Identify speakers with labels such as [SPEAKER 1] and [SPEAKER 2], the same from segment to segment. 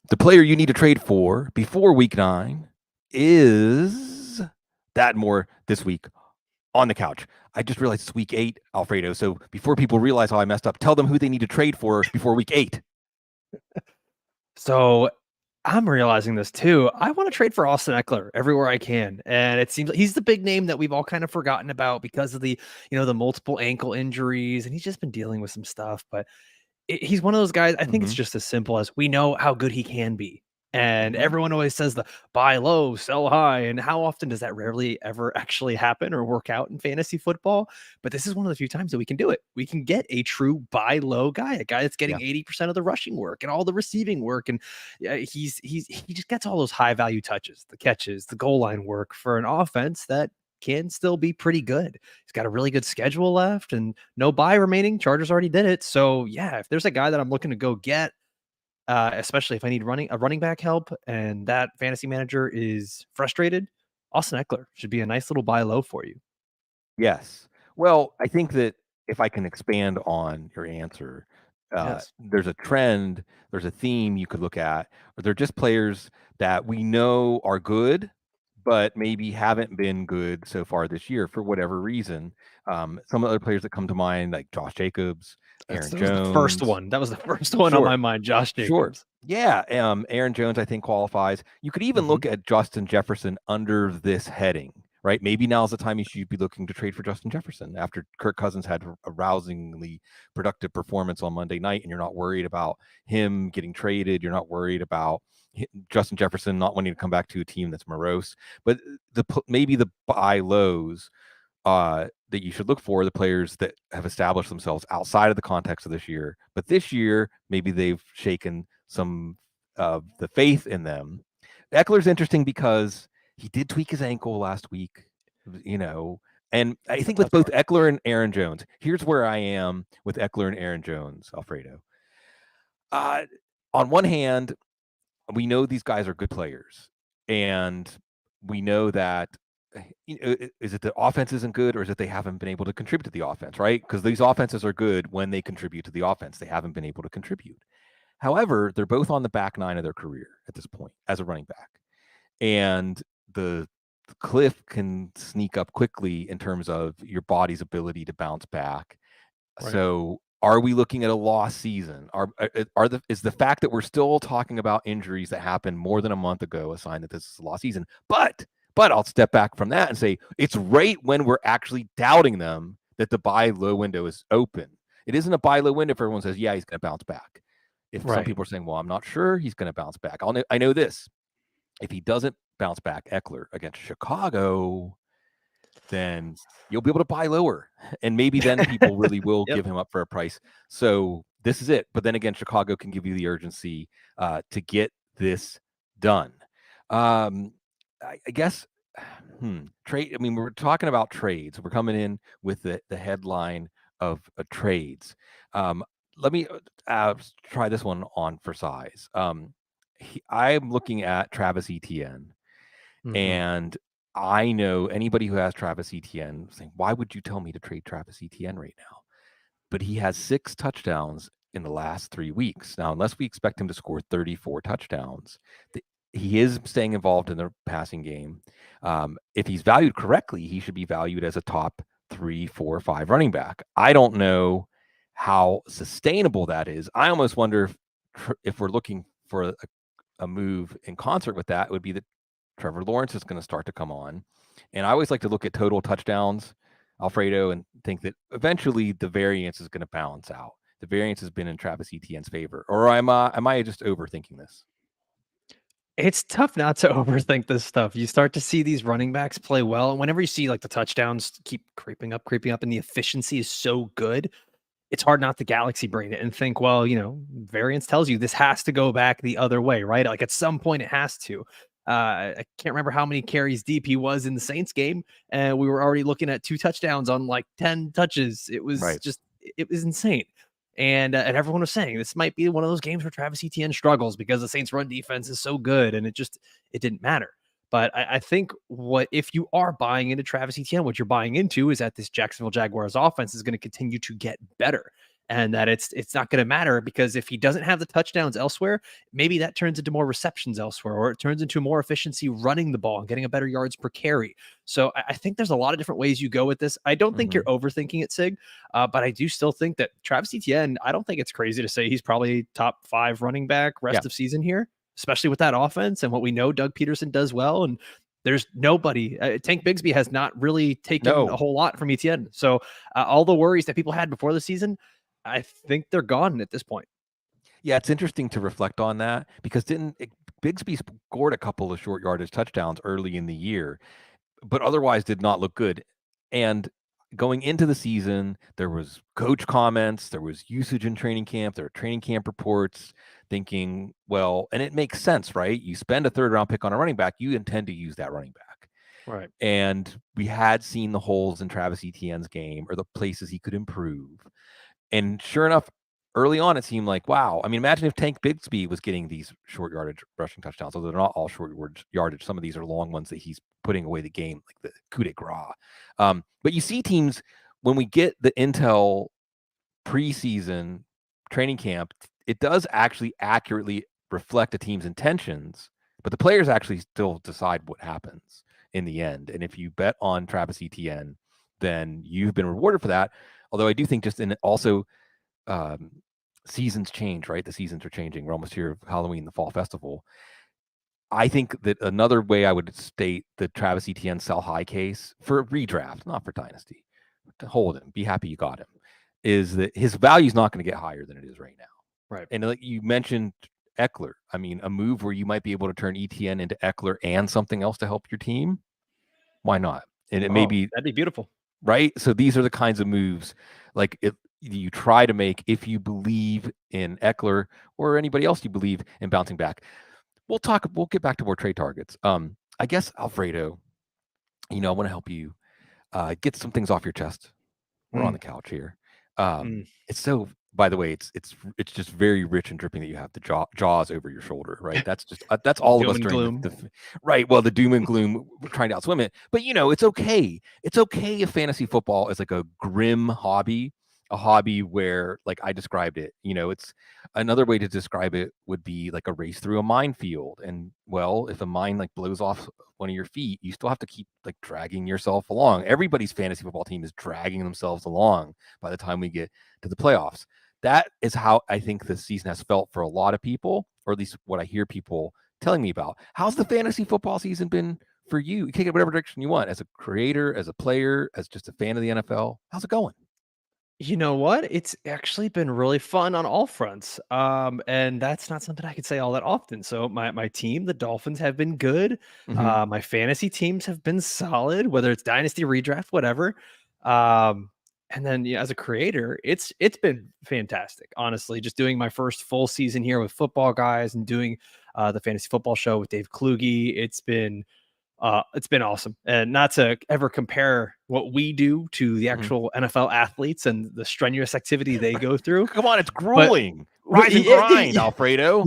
[SPEAKER 1] The player you need to trade for before week 9 is that more this week on the couch. I just realized it's week 8, Alfredo. So before people realize how I messed up, tell them who they need to trade for before week 8.
[SPEAKER 2] So I'm realizing this too. I want to trade for Austin Ekeler everywhere I can. And it seems like he's the big name that we've all kind of forgotten about because of the multiple ankle injuries. And he's just been dealing with some stuff. But he's one of those guys. I think it's
[SPEAKER 1] Mhm.
[SPEAKER 2] just as simple as we know how good he can be. And
[SPEAKER 1] Mhm.
[SPEAKER 2] everyone always says the buy low, sell high. And how often does that rarely ever actually happen or work out in fantasy football? But this is one of the few times that we can do it. We can get a true buy low guy, a guy that's getting
[SPEAKER 1] Yeah.
[SPEAKER 2] 80% of the rushing work and all the receiving work. And he just gets all those high value touches, the catches, the goal line work for an offense that can still be pretty good. He's got a really good schedule left and no bye remaining. Chargers already did it. So yeah, if there's a guy that I'm looking to go get, especially if I need a running back help and that fantasy manager is frustrated, Austin Ekeler should be a nice little buy low for you.
[SPEAKER 1] Yes. Well, I think that if I can expand on your answer,
[SPEAKER 2] Yes.
[SPEAKER 1] there's a trend, there's a theme you could look at. They're just players that we know are good, but maybe haven't been good so far this year for whatever reason. Some other players that come to mind, like Josh Jacobs, Aaron
[SPEAKER 2] That was the first
[SPEAKER 1] Jones.
[SPEAKER 2] one. That was the first one on
[SPEAKER 1] Sure.
[SPEAKER 2] my mind, Josh
[SPEAKER 1] Sure.
[SPEAKER 2] Jacobs.
[SPEAKER 1] Yeah, Aaron Jones, I think, qualifies. You could even
[SPEAKER 2] Mhm.
[SPEAKER 1] look at Justin Jefferson under this heading, right? Maybe now's the time you should be looking to trade for Justin Jefferson after Kirk Cousins had a rousingly productive performance on Monday night, and you're not worried about him getting traded. You're not worried about Justin Jefferson not wanting to come back to a team that's morose. But maybe the buy lows that you should look for the players that have established themselves outside of the context of this year. But this year, maybe they've shaken some of the faith in them. Eckler's interesting because he did tweak his ankle last week, you know. And I
[SPEAKER 2] That's a
[SPEAKER 1] think with
[SPEAKER 2] tough
[SPEAKER 1] both
[SPEAKER 2] part.
[SPEAKER 1] Eckler and Aaron Jones, here's where I am with Eckler and Aaron Jones, Alfredo. Uh, on one hand, we know these guys are good players, and we know that is it the offense isn't good, or is it they haven't been able to contribute to the offense, right? Because these offenses are good when they contribute to the offense. They haven't been able to contribute. However, they're both on the back 9 of their career at this point as a running back, and the cliff can sneak up quickly in terms of your body's ability to bounce back.
[SPEAKER 2] Right.
[SPEAKER 1] So, are we looking at a lost season? Is the fact that we're still talking about injuries that happened more than a month ago a sign that this is a lost season? But I'll step back from that and say it's right when we're actually doubting them that the buy low window is open. It isn't a buy low window if everyone says, yeah, he's going to bounce back. If some
[SPEAKER 2] Right.
[SPEAKER 1] people are saying, well, I'm not sure he's going to bounce back. I know this. If he doesn't bounce back, Eckler against Chicago, then you'll be able to buy lower. And maybe then people really will
[SPEAKER 2] Yep.
[SPEAKER 1] give him up for a price. So this is it. But then again, Chicago can give you the urgency to get this done. I guess trade. I mean, we're talking about trades. We're coming in with the headline of trades. Let me try this one on for size. I'm looking at Travis Etienne,
[SPEAKER 2] Mhm.
[SPEAKER 1] and I know anybody who has Travis Etienne saying, "Why would you tell me to trade Travis Etienne right now?" But he has 6 touchdowns in the last 3 weeks. Now, unless we expect him to score 34 touchdowns, he is staying involved in the passing game. If he's valued correctly, he should be valued as a top 3, 4, 5 running back. I don't know how sustainable that is. I almost wonder if we're looking for a move in concert with that, it would be that Trevor Lawrence is going to start to come on. And I always like to look at total touchdowns, Alfredo, and think that eventually the variance is going to balance out. The variance has been in Travis Etienne's favor. Or am I just overthinking this?
[SPEAKER 2] It's tough not to overthink this stuff. You start to see these running backs play well, and whenever you see, like, the touchdowns keep creeping up, and the efficiency is so good, it's hard not to galaxy brain it and think, well, variance tells you this has to go back the other way, right? Like, at some point, it has to. I can't remember how many carries deep he was in the Saints game, and we were already looking at 2 touchdowns on, like, 10 touches.
[SPEAKER 1] Right.
[SPEAKER 2] It was insane. And everyone was saying this might be one of those games where Travis Etienne struggles because the Saints' run defense is so good, and it didn't matter. But I think what if you are buying into Travis Etienne, what you're buying into is that this Jacksonville Jaguars offense is going to continue to get better. and that it's not going to matter, because if he doesn't have the touchdowns elsewhere, maybe that turns into more receptions elsewhere, or it turns into more efficiency running the ball and getting a better yards per carry. So I think there's a lot of different ways you go with this. I don't think you're overthinking it, Sig, but I do still think that Travis Etienne, I don't think it's crazy to say he's probably top 5 running back rest of season here, especially with that offense and what we know Doug Peterson does well. And there's nobody. Tank Bigsby has not really taken a whole lot from Etienne. So all the worries that people had before the season, I think they're gone at this point.
[SPEAKER 1] Yeah, it's interesting to reflect on that, because Bigsby scored a couple of short yardage touchdowns early in the year, but otherwise did not look good. And going into the season, there was coach comments, there was usage in training camp, there were training camp reports thinking, well, and it makes sense, right? You spend a 3rd round pick on a running back, you intend to use that running back.
[SPEAKER 2] Right.
[SPEAKER 1] And we had seen the holes in Travis Etienne's game, or the places he could improve. And sure enough, early on, it seemed like, wow. I mean, imagine if Tank Bigsby was getting these short yardage rushing touchdowns, although they're not all short yardage. Some of these are long ones that he's putting away the game, like the coup de grace. But you see teams, when we get the intel preseason training camp, it does actually accurately reflect a team's intentions, but the players actually still decide what happens in the end. And if you bet on Travis Etienne, then you've been rewarded for that. Although I do think just in also seasons change, right? The seasons are changing. We're almost here, Halloween, the fall festival. I think that another way I would state the Travis Etienne sell high case for redraft, not for dynasty, to hold him, be happy you got him, is that his value is not going to get higher than it is right now.
[SPEAKER 2] Right.
[SPEAKER 1] And like you mentioned Ekeler, I mean, a move where you might be able to turn Etienne into Ekeler and something else to help your team. Why not? And it may be,
[SPEAKER 2] that'd be beautiful.
[SPEAKER 1] Right. So these are the kinds of moves like you try to make if you believe in Ekeler or anybody else you believe in bouncing back. We'll get back to more trade targets. I guess, Alfredo, I want to help you get some things off your chest. We're on the couch here. It's so, by the way, it's just very rich and dripping that you have the jaws over your shoulder, right? That's just that's all of us during the right. Well, the doom and gloom, we're trying to outswim it, but it's okay. It's okay if fantasy football is like a grim hobby, a hobby where, like I described it, it's another way to describe it would be like a race through a minefield. And well, if a mine like blows off one of your feet, you still have to keep like dragging yourself along. Everybody's fantasy football team is dragging themselves along by the time we get to the playoffs. That is how I think the season has felt for a lot of people, or at least what I hear people telling me about. How's the fantasy football season been for you? You can take it whatever direction you want, as a creator, as a player, as just a fan of the NFL. How's it going?
[SPEAKER 2] You know what? It's actually been really fun on all fronts. And that's not something I could say all that often. So my team, the Dolphins, have been good. My fantasy teams have been solid, whether it's dynasty, redraft, whatever. And then as a creator, it's been fantastic. Honestly, just doing my first full season here with Football Guys and doing the fantasy football show with Dave Kluge. It's been awesome. And not to ever compare what we do to the actual NFL athletes and the strenuous activity they go through.
[SPEAKER 1] Come on, it's grueling. Rise and grind, Alfredo.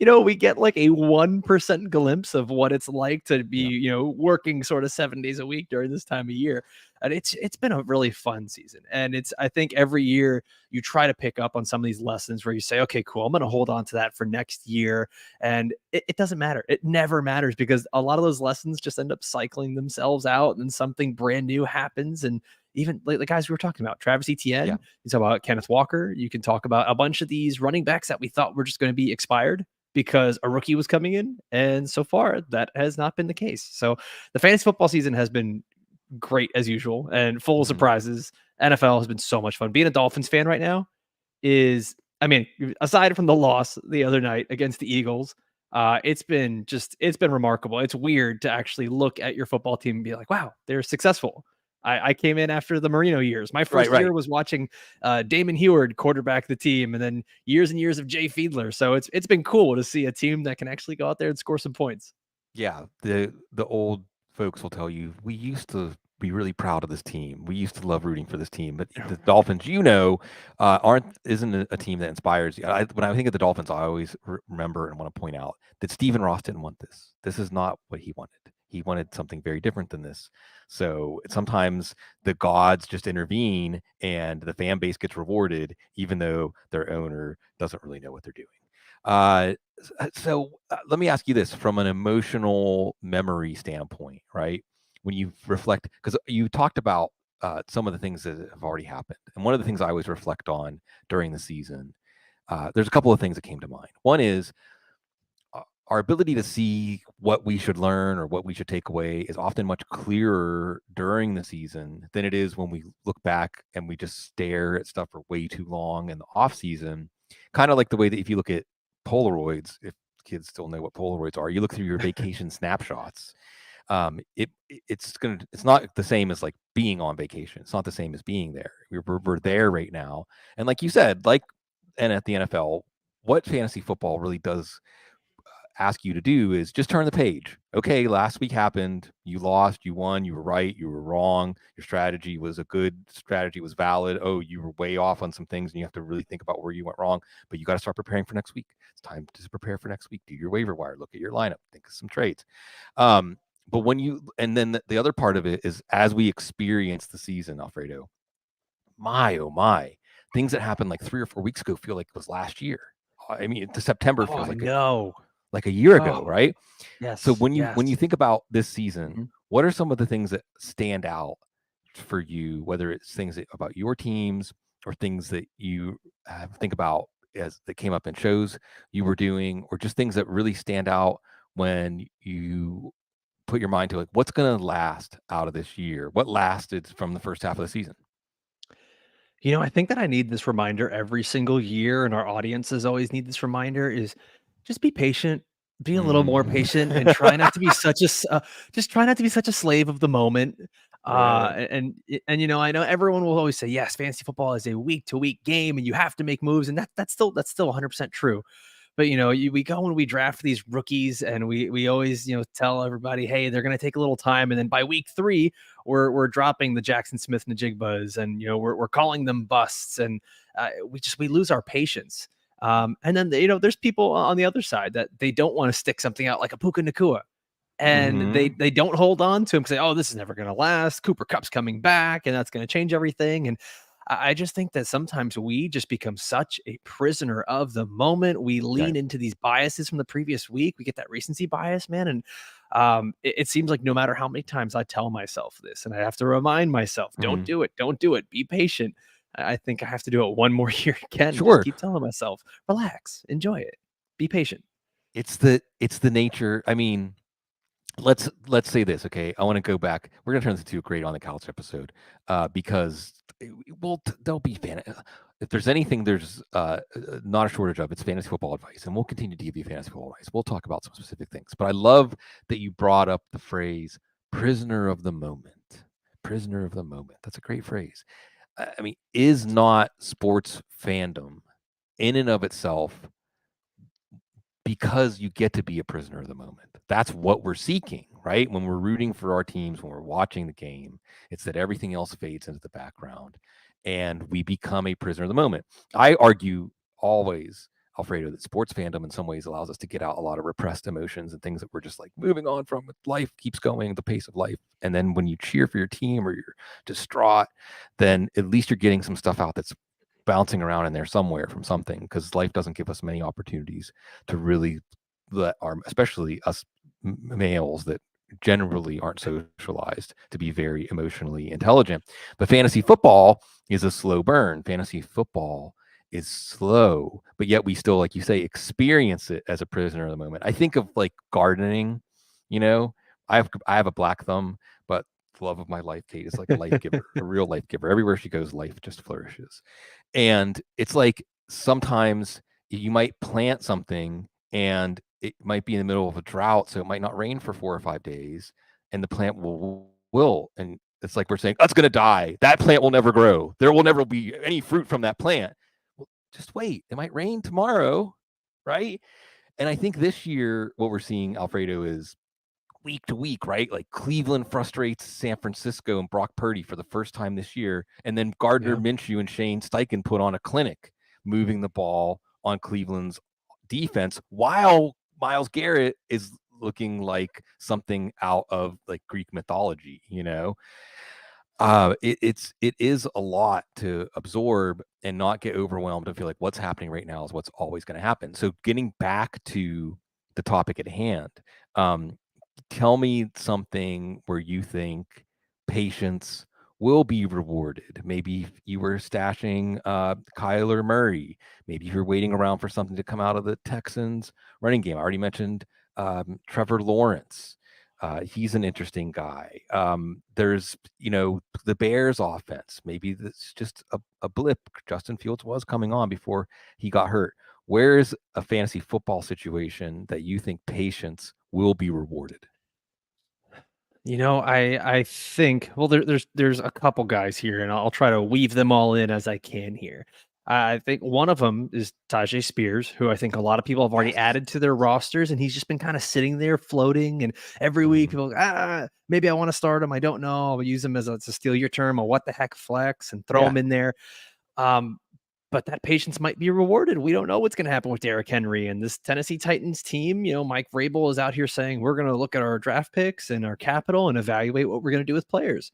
[SPEAKER 2] We get like a 1% glimpse of what it's like to be, working sort of 7 days a week during this time of year. And it's been a really fun season. And I think every year you try to pick up on some of these lessons where you say, okay, cool, I'm going to hold on to that for next year. And it doesn't matter. It never matters, because a lot of those lessons just end up cycling themselves out, and something brand new happens. And even like the guys we were talking about, Travis Etienne, you talk about Kenneth Walker, you can talk about a bunch of these running backs that we thought were just going to be expired because a rookie was coming in. And so far, that has not been the case. So the fantasy football season has been great as usual and full of surprises. NFL has been so much fun. Being a Dolphins fan right now is, I mean, aside from the loss the other night against the Eagles, it's been remarkable. It's weird to actually look at your football team and be like, wow, they're successful. I came in after the Marino years. My first year was watching Damon Heward quarterback the team, and then years and years of Jay Fiedler. So it's been cool to see a team that can actually go out there and score some points.
[SPEAKER 1] Yeah, the old folks will tell you, we used to be really proud of this team. We used to love rooting for this team, but the Dolphins, isn't a team that inspires you. When I think of the Dolphins, I always remember and want to point out that Stephen Ross didn't want this. This is not what he wanted. He wanted something very different than this. So sometimes the gods just intervene and the fan base gets rewarded, even though their owner doesn't really know what they're doing. Let me ask you this from an emotional memory standpoint, right? When you reflect, because you talked about some of the things that have already happened. And one of the things I always reflect on during the season, there's a couple of things that came to mind. One is our ability to see what we should learn or what we should take away is often much clearer during the season than it is when we look back and we just stare at stuff for way too long in the off season. Kind of like the way that if you look at Polaroids, if kids still know what Polaroids are, you look through your vacation snapshots. It's not the same as like being on vacation. It's not the same as being there. We're there right now, and like you said, and at the NFL, what fantasy football really does ask you to do is just turn the page. Okay, last week happened. You lost, you won, you were right, you were wrong. Your strategy was a good strategy, was valid. Oh, you were way off on some things and you have to really think about where you went wrong, but you got to start preparing for next week. It's time to prepare for next week. Do your waiver wire, look at your lineup, think of some trades. But and then the other part of it is as we experience the season, Alfredo, oh my, things that happened like 3 or 4 weeks ago feel like it was last year. I mean, the September feels like a year ago, right?
[SPEAKER 2] Yes.
[SPEAKER 1] So when you think about this season, what are some of the things that stand out for you, whether it's things about your teams or things that you think about as that came up in shows you were doing, or just things that really stand out when you put your mind to like what's going to last out of this year? What lasted from the first half of the season?
[SPEAKER 2] I think that I need this reminder every single year, and our audiences always need this reminder is just be patient, be a little more patient, and try not to be just try not to be such a slave of the moment.
[SPEAKER 1] Right.
[SPEAKER 2] I know everyone will always say, yes, fantasy football is a week to week game, and you have to make moves, and that's still 100% true. But we go and we draft these rookies, and we always tell everybody, hey, they're going to take a little time, and then by week 3, we're dropping the Jackson Smith Najigbas, and we're calling them busts, and we lose our patience. And then there's people on the other side that they don't want to stick something out like a Puka Nakua, and they don't hold on to him because oh, this is never going to last. Cooper Kupp's coming back, and that's going to change everything. And I just think that sometimes we just become such a prisoner of the moment. We lean into these biases from the previous week. We get that recency bias, man. And it seems like no matter how many times I tell myself this, and I have to remind myself, don't do it, be patient. I think I have to do it one more year again.
[SPEAKER 1] Sure.
[SPEAKER 2] Just keep telling myself, relax, enjoy it, be patient.
[SPEAKER 1] It's the nature. I mean, let's say this, okay? I want to go back. We're gonna turn this into a great on the couch episode, because there'll be if there's anything there's not a shortage of, it's fantasy football advice, and we'll continue to give you fantasy football advice. We'll talk about some specific things, but I love that you brought up the phrase "prisoner of the moment." Prisoner of the moment. That's a great phrase. I mean, is not sports fandom in and of itself because you get to be a prisoner of the moment. That's what we're seeking, right? When we're rooting for our teams, when we're watching the game, it's that everything else fades into the background and we become a prisoner of the moment. I argue always, Alfredo, that sports fandom in some ways allows us to get out a lot of repressed emotions and things that we're just like moving on from. Life keeps going, the pace of life. And then when you cheer for your team or you're distraught, then at least you're getting some stuff out that's bouncing around in there somewhere from something, because life doesn't give us many opportunities to really let especially us males that generally aren't socialized to be very emotionally intelligent. But fantasy football is a slow burn. Fantasy football is slow, but yet we still, like you say, experience it as a prisoner of the moment. I think of like gardening, I have a black thumb, but the love of my life, Kate, is like a life giver, a real life giver. Everywhere she goes, life just flourishes. And it's like sometimes you might plant something and it might be in the middle of a drought, so it might not rain for 4 or 5 days, and the plant will. And it's like we're saying, that's going to die. That plant will never grow. There will never be any fruit from that plant. Well, just wait. It might rain tomorrow, right? And I think this year, what we're seeing, Alfredo, is week to week, right? Like Cleveland frustrates San Francisco and Brock Purdy for the first time this year. And then Gardner Minshew and Shane Steichen put on a clinic moving the ball on Cleveland's defense while Myles Garrett is looking like something out of like Greek mythology, it is a lot to absorb and not get overwhelmed and feel like what's happening right now is what's always going to happen. So getting back to the topic at hand, um, tell me something where you think patience will be rewarded. Maybe you were stashing Kyler Murray. Maybe you're waiting around for something to come out of the Texans running game. I already mentioned Trevor Lawrence. He's an interesting guy. There's, the Bears offense. Maybe that's just a blip. Justin Fields was coming on before he got hurt. Where's a fantasy football situation that you think patience will be rewarded?
[SPEAKER 2] I think, well, there's a couple guys here, and I'll try to weave them all in as I can here. I think one of them is Tyjae Spears, who I think a lot of people have already
[SPEAKER 1] Yes.
[SPEAKER 2] added to their rosters, and he's just been kind of sitting there floating. And every week, people maybe I want to start him. I don't know. I'll use him to steal your term, a what the heck flex, and throw him in there. But that patience might be rewarded. We don't know what's going to happen with Derrick Henry and this Tennessee Titans team. Mike Vrabel is out here saying we're going to look at our draft picks and our capital and evaluate what we're going to do with players.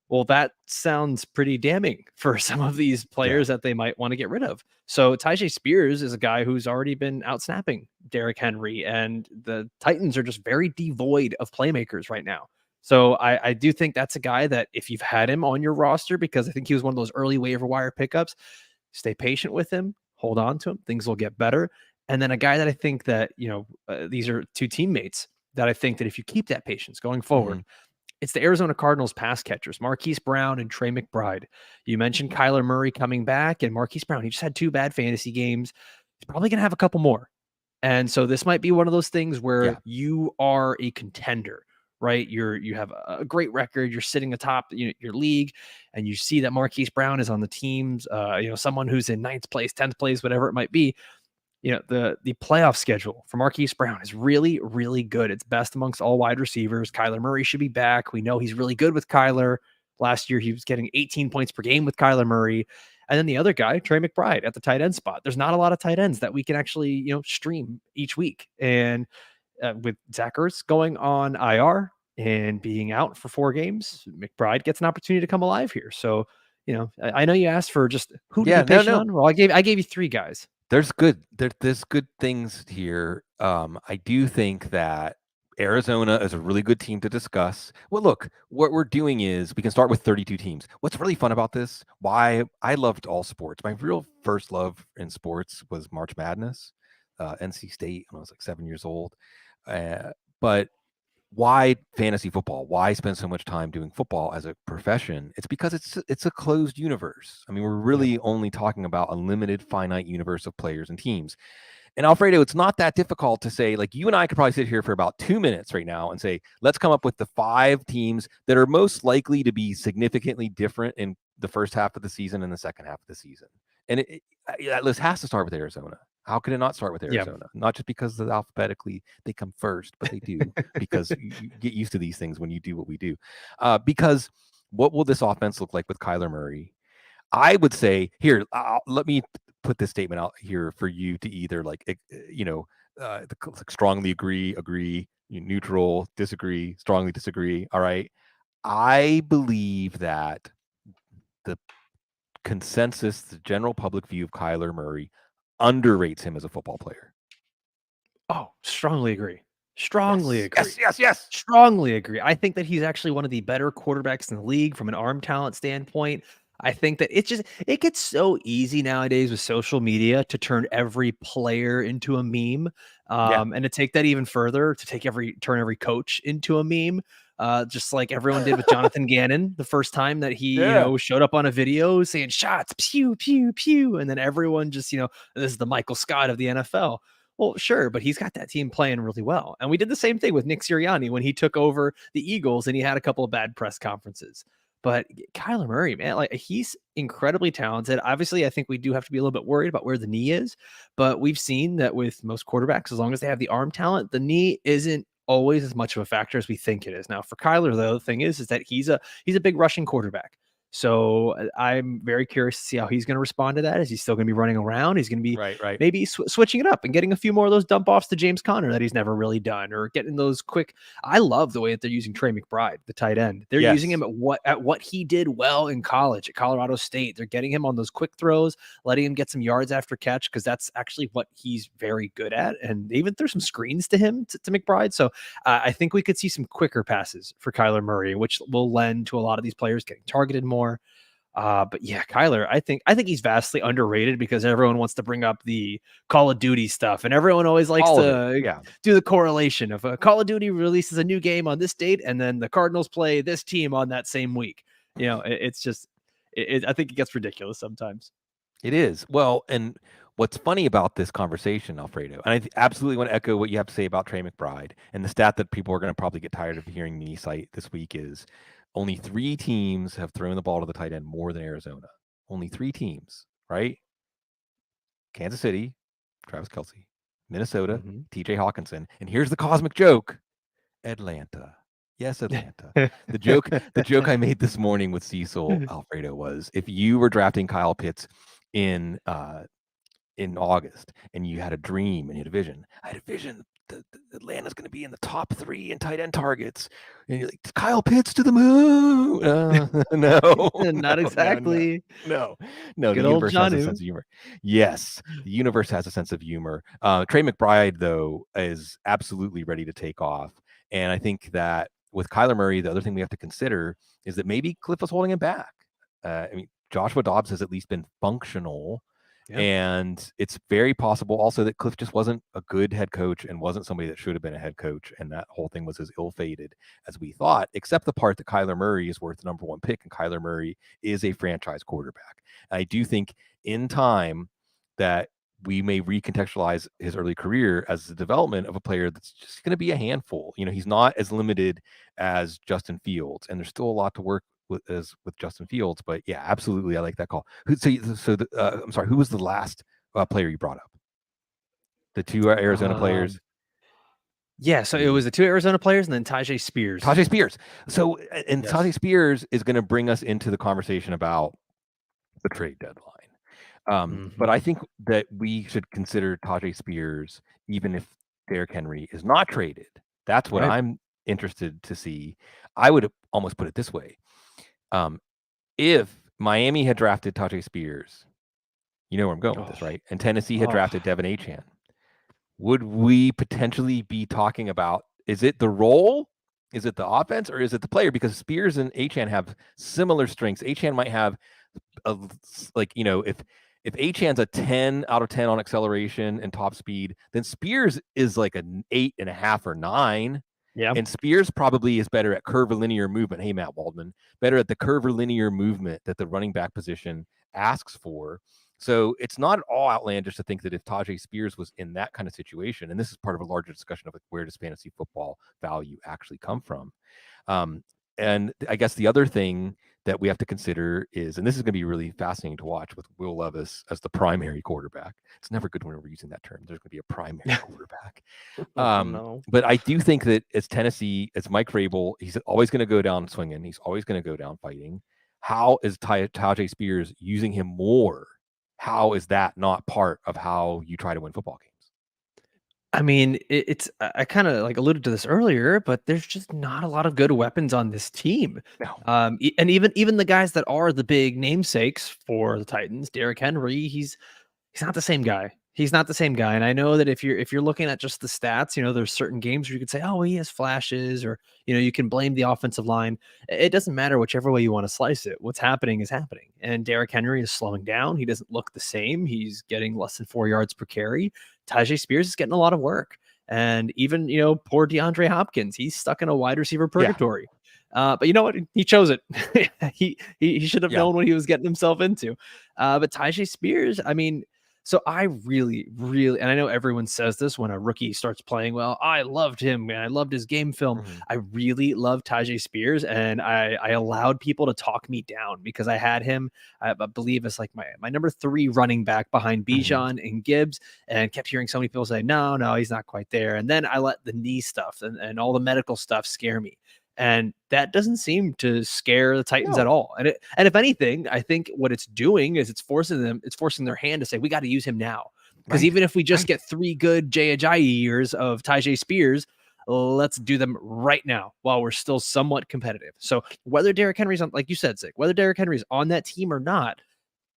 [SPEAKER 2] Well, that sounds pretty damning for some of these players that they might want to get rid of. So Tyjae Spears is a guy who's already been outsnapping Derrick Henry, and the Titans are just very devoid of playmakers right now. So I do think that's a guy that if you've had him on your roster, because I think he was one of those early waiver wire pickups, stay patient with him, hold on to him. Things will get better. And then a guy that I think that, these are two teammates that I think that if you keep that patience going forward, it's the Arizona Cardinals pass catchers, Marquise Brown and Trey McBride. You mentioned Kyler Murray coming back, and Marquise Brown, he just had 2 bad fantasy games. He's probably going to have a couple more. And so this might be one of those things where you are a contender, right? You have a great record. You're sitting atop your league, and you see that Marquise Brown is on the teams. Someone who's in 9th place, 10th place, whatever it might be. The playoff schedule for Marquise Brown is really, really good. It's best amongst all wide receivers. Kyler Murray should be back. We know he's really good with Kyler. Last year, he was getting 18 points per game with Kyler Murray. And then the other guy, Trey McBride, at the tight end spot. There's not a lot of tight ends that we can actually, stream each week. And with Zach Ertz going on IR and being out for 4 games, McBride gets an opportunity to come alive here. So, I know you asked for just who to be patient on. Well, I gave you 3 guys.
[SPEAKER 1] There's good things here. I do think that Arizona is a really good team to discuss. Well, look, what we're doing is we can start with 32 teams. What's really fun about this, why I loved all sports. My real first love in sports was March Madness, NC State when I was like 7 years old. But why fantasy football? Why spend so much time doing football as a profession? It's because it's a closed universe. I mean, we're really only talking about a limited, finite universe of players and teams. And Alfredo, it's not that difficult to say, like, you and I could probably sit here for about 2 minutes right now and say, let's come up with the 5 teams that are most likely to be significantly different in the first half of the season and the second half of the season. And that list has to start with Arizona. How could it not start with Arizona? Yep. Not just because alphabetically they come first, but they do because you get used to these things when you do what we do. Because what will this offense look like with Kyler Murray? I would say here, let me put this statement out here for you to either strongly agree, neutral, disagree, strongly disagree. All right. I believe that the consensus, the general public view of Kyler Murray underrates him as a football player.
[SPEAKER 2] Oh, strongly agree. Strongly agree.
[SPEAKER 1] Yes.
[SPEAKER 2] Strongly agree. I think that he's actually one of the better quarterbacks in the league from an arm talent standpoint. I think that it gets so easy nowadays with social media to turn every player into a meme. And to take that even further, to turn every coach into a meme. Just like everyone did with Jonathan Gannon the first time that he, showed up on a video saying shots, pew, pew, pew. And then everyone just, this is the Michael Scott of the NFL. Well, sure, but he's got that team playing really well. And we did the same thing with Nick Sirianni when he took over the Eagles and he had a couple of bad press conferences. But Kyler Murray, man, like he's incredibly talented. Obviously, I think we do have to be a little bit worried about where the knee is. But we've seen that with most quarterbacks, as long as they have the arm talent, the knee isn't always as much of a factor as we think it is. Now, for Kyler, though, the thing is that he's a big rushing quarterback. So I'm very curious to see how he's going to respond to that. Is he still going to be running around? He's going to be
[SPEAKER 1] Right.
[SPEAKER 2] maybe switching it up and getting a few more of those dump offs to James Conner that he's never really done, or getting those quick. I love the way that they're using Trey McBride, the tight end. They're using
[SPEAKER 1] Yes.
[SPEAKER 2] him at what he did well in college at Colorado State. They're getting him on those quick throws, letting him get some yards after catch, because that's actually what he's very good at. And they even threw some screens to him to McBride. So I think we could see some quicker passes for Kyler Murray, which will lend to a lot of these players getting targeted more. But yeah, Kyler, I think he's vastly underrated, because everyone wants to bring up the Call of Duty stuff, and everyone always likes
[SPEAKER 1] All of it.
[SPEAKER 2] to
[SPEAKER 1] Yeah.
[SPEAKER 2] do the correlation of Call of Duty releases a new game on this date, and then the Cardinals play this team on that same week. It's just, I think it gets ridiculous sometimes.
[SPEAKER 1] It is. Well, and what's funny about this conversation, Alfredo, and I absolutely want to echo what you have to say about Trey McBride, and the stat that people are going to probably get tired of hearing me cite this week is only 3 teams have thrown the ball to the tight end more than Arizona. Only 3 teams, right? Kansas City, Travis Kelce, Minnesota, TJ Hawkinson, and here's the cosmic joke: Atlanta. Yes, Atlanta. The joke I made this morning with Cecil, Alfredo, was if you were drafting Kyle Pitts in August and you had a dream and you had a vision. I had a vision that Atlanta's going to be in the top 3 in tight end targets. And you're like, Kyle Pitts to the moon. No,
[SPEAKER 2] Not exactly.
[SPEAKER 1] No.
[SPEAKER 2] Good
[SPEAKER 1] The
[SPEAKER 2] old
[SPEAKER 1] universe has a
[SPEAKER 2] Jonnu.
[SPEAKER 1] sense of humor. Yes, the universe has a sense of humor. Trey McBride, though, is absolutely ready to take off. And I think that with Kyler Murray, the other thing we have to consider is that maybe Cliff was holding him back. I mean, Joshua Dobbs has at least been functional.
[SPEAKER 2] Yeah.
[SPEAKER 1] And it's very possible also that Cliff just wasn't a good head coach and wasn't somebody that should have been a head coach. And that whole thing was as ill-fated as we thought, except the part that Kyler Murray is worth the number 1 pick. And Kyler Murray is a franchise quarterback. I do think in time that we may recontextualize his early career as the development of a player that's just going to be a handful. He's not as limited as Justin Fields, and there's still a lot to work with Justin Fields. But yeah, absolutely, I like that call. I'm sorry, who was the last player you brought up? The 2 Arizona players.
[SPEAKER 2] Yeah, so it was the 2 Arizona players and then Tyjae Spears.
[SPEAKER 1] Tyjae Spears. So, and
[SPEAKER 2] Yes.
[SPEAKER 1] Tyjae Spears is going to bring us into the conversation about the trade deadline. But I think that we should consider Tyjae Spears, even if Derrick Henry is not traded. That's what I'm interested to see. I would almost put it this way. If Miami had drafted Tyjae Spears, you know where I'm going with this, right? And Tennessee had drafted Devin Achane, would we potentially be talking about, is it the role, is it the offense, or is it the player? Because Spears and Achane have similar strengths. Achane might have if Achane's a 10 out of 10 on acceleration and top speed, then Spears is like an 8.5 or 9.
[SPEAKER 2] Yeah.
[SPEAKER 1] And Spears probably is better at curvilinear movement. Hey, Matt Waldman, better at the curvilinear movement that the running back position asks for. So it's not at all outlandish to think that if Tyjae Spears was in that kind of situation, and this is part of a larger discussion of where does fantasy football value actually come from. And I guess the other thing that we have to consider is, and this is going to be really fascinating to watch with Will Levis as the primary quarterback. It's never good when we're using that term. There's going to be a primary quarterback.
[SPEAKER 2] No.
[SPEAKER 1] But I do think that as Tennessee, as Mike Vrabel, he's always going to go down swinging. He's always going to go down fighting. How is Tyjae Spears using him more? How is that not part of how you try to win football games?
[SPEAKER 2] I mean, it's I kind of like alluded to this earlier, but there's just not a lot of good weapons on this team.
[SPEAKER 1] No.
[SPEAKER 2] And even the guys that are the big namesakes for the Titans, Derrick Henry, he's not the same guy. He's not the same guy. And I know that if you're looking at just the stats, there's certain games where you could say, oh, he has flashes, or you can blame the offensive line. It doesn't matter whichever way you want to slice it. What's happening is happening. And Derrick Henry is slowing down. He doesn't look the same. He's getting less than 4 yards per carry. Tyjae Spears is getting a lot of work. And even, poor DeAndre Hopkins, he's stuck in a wide receiver purgatory. Yeah. But you know what? He chose it. he should have known what he was getting himself into. But Tyjae Spears, I mean, so I really, really, and I know everyone says this when a rookie starts playing well, I loved him, man. I loved his game film. I really love Tyjae Spears, and I allowed people to talk me down because I had him, I believe, as like my number 3 running back behind Bijan and Gibbs, and kept hearing so many people say, no, he's not quite there. And then I let the knee stuff and all the medical stuff scare me. And that doesn't seem to scare the Titans at
[SPEAKER 1] No.
[SPEAKER 2] all. And if anything, I think what it's doing is it's forcing their hand to say, we got to use him now. Because
[SPEAKER 1] Right.
[SPEAKER 2] even if we just
[SPEAKER 1] Right.
[SPEAKER 2] get 3 good Ajayi years of Tyjae Spears, let's do them right now while we're still somewhat competitive. So whether Derrick Henry's on, like you said, Zig, whether Derrick Henry's on that team or not,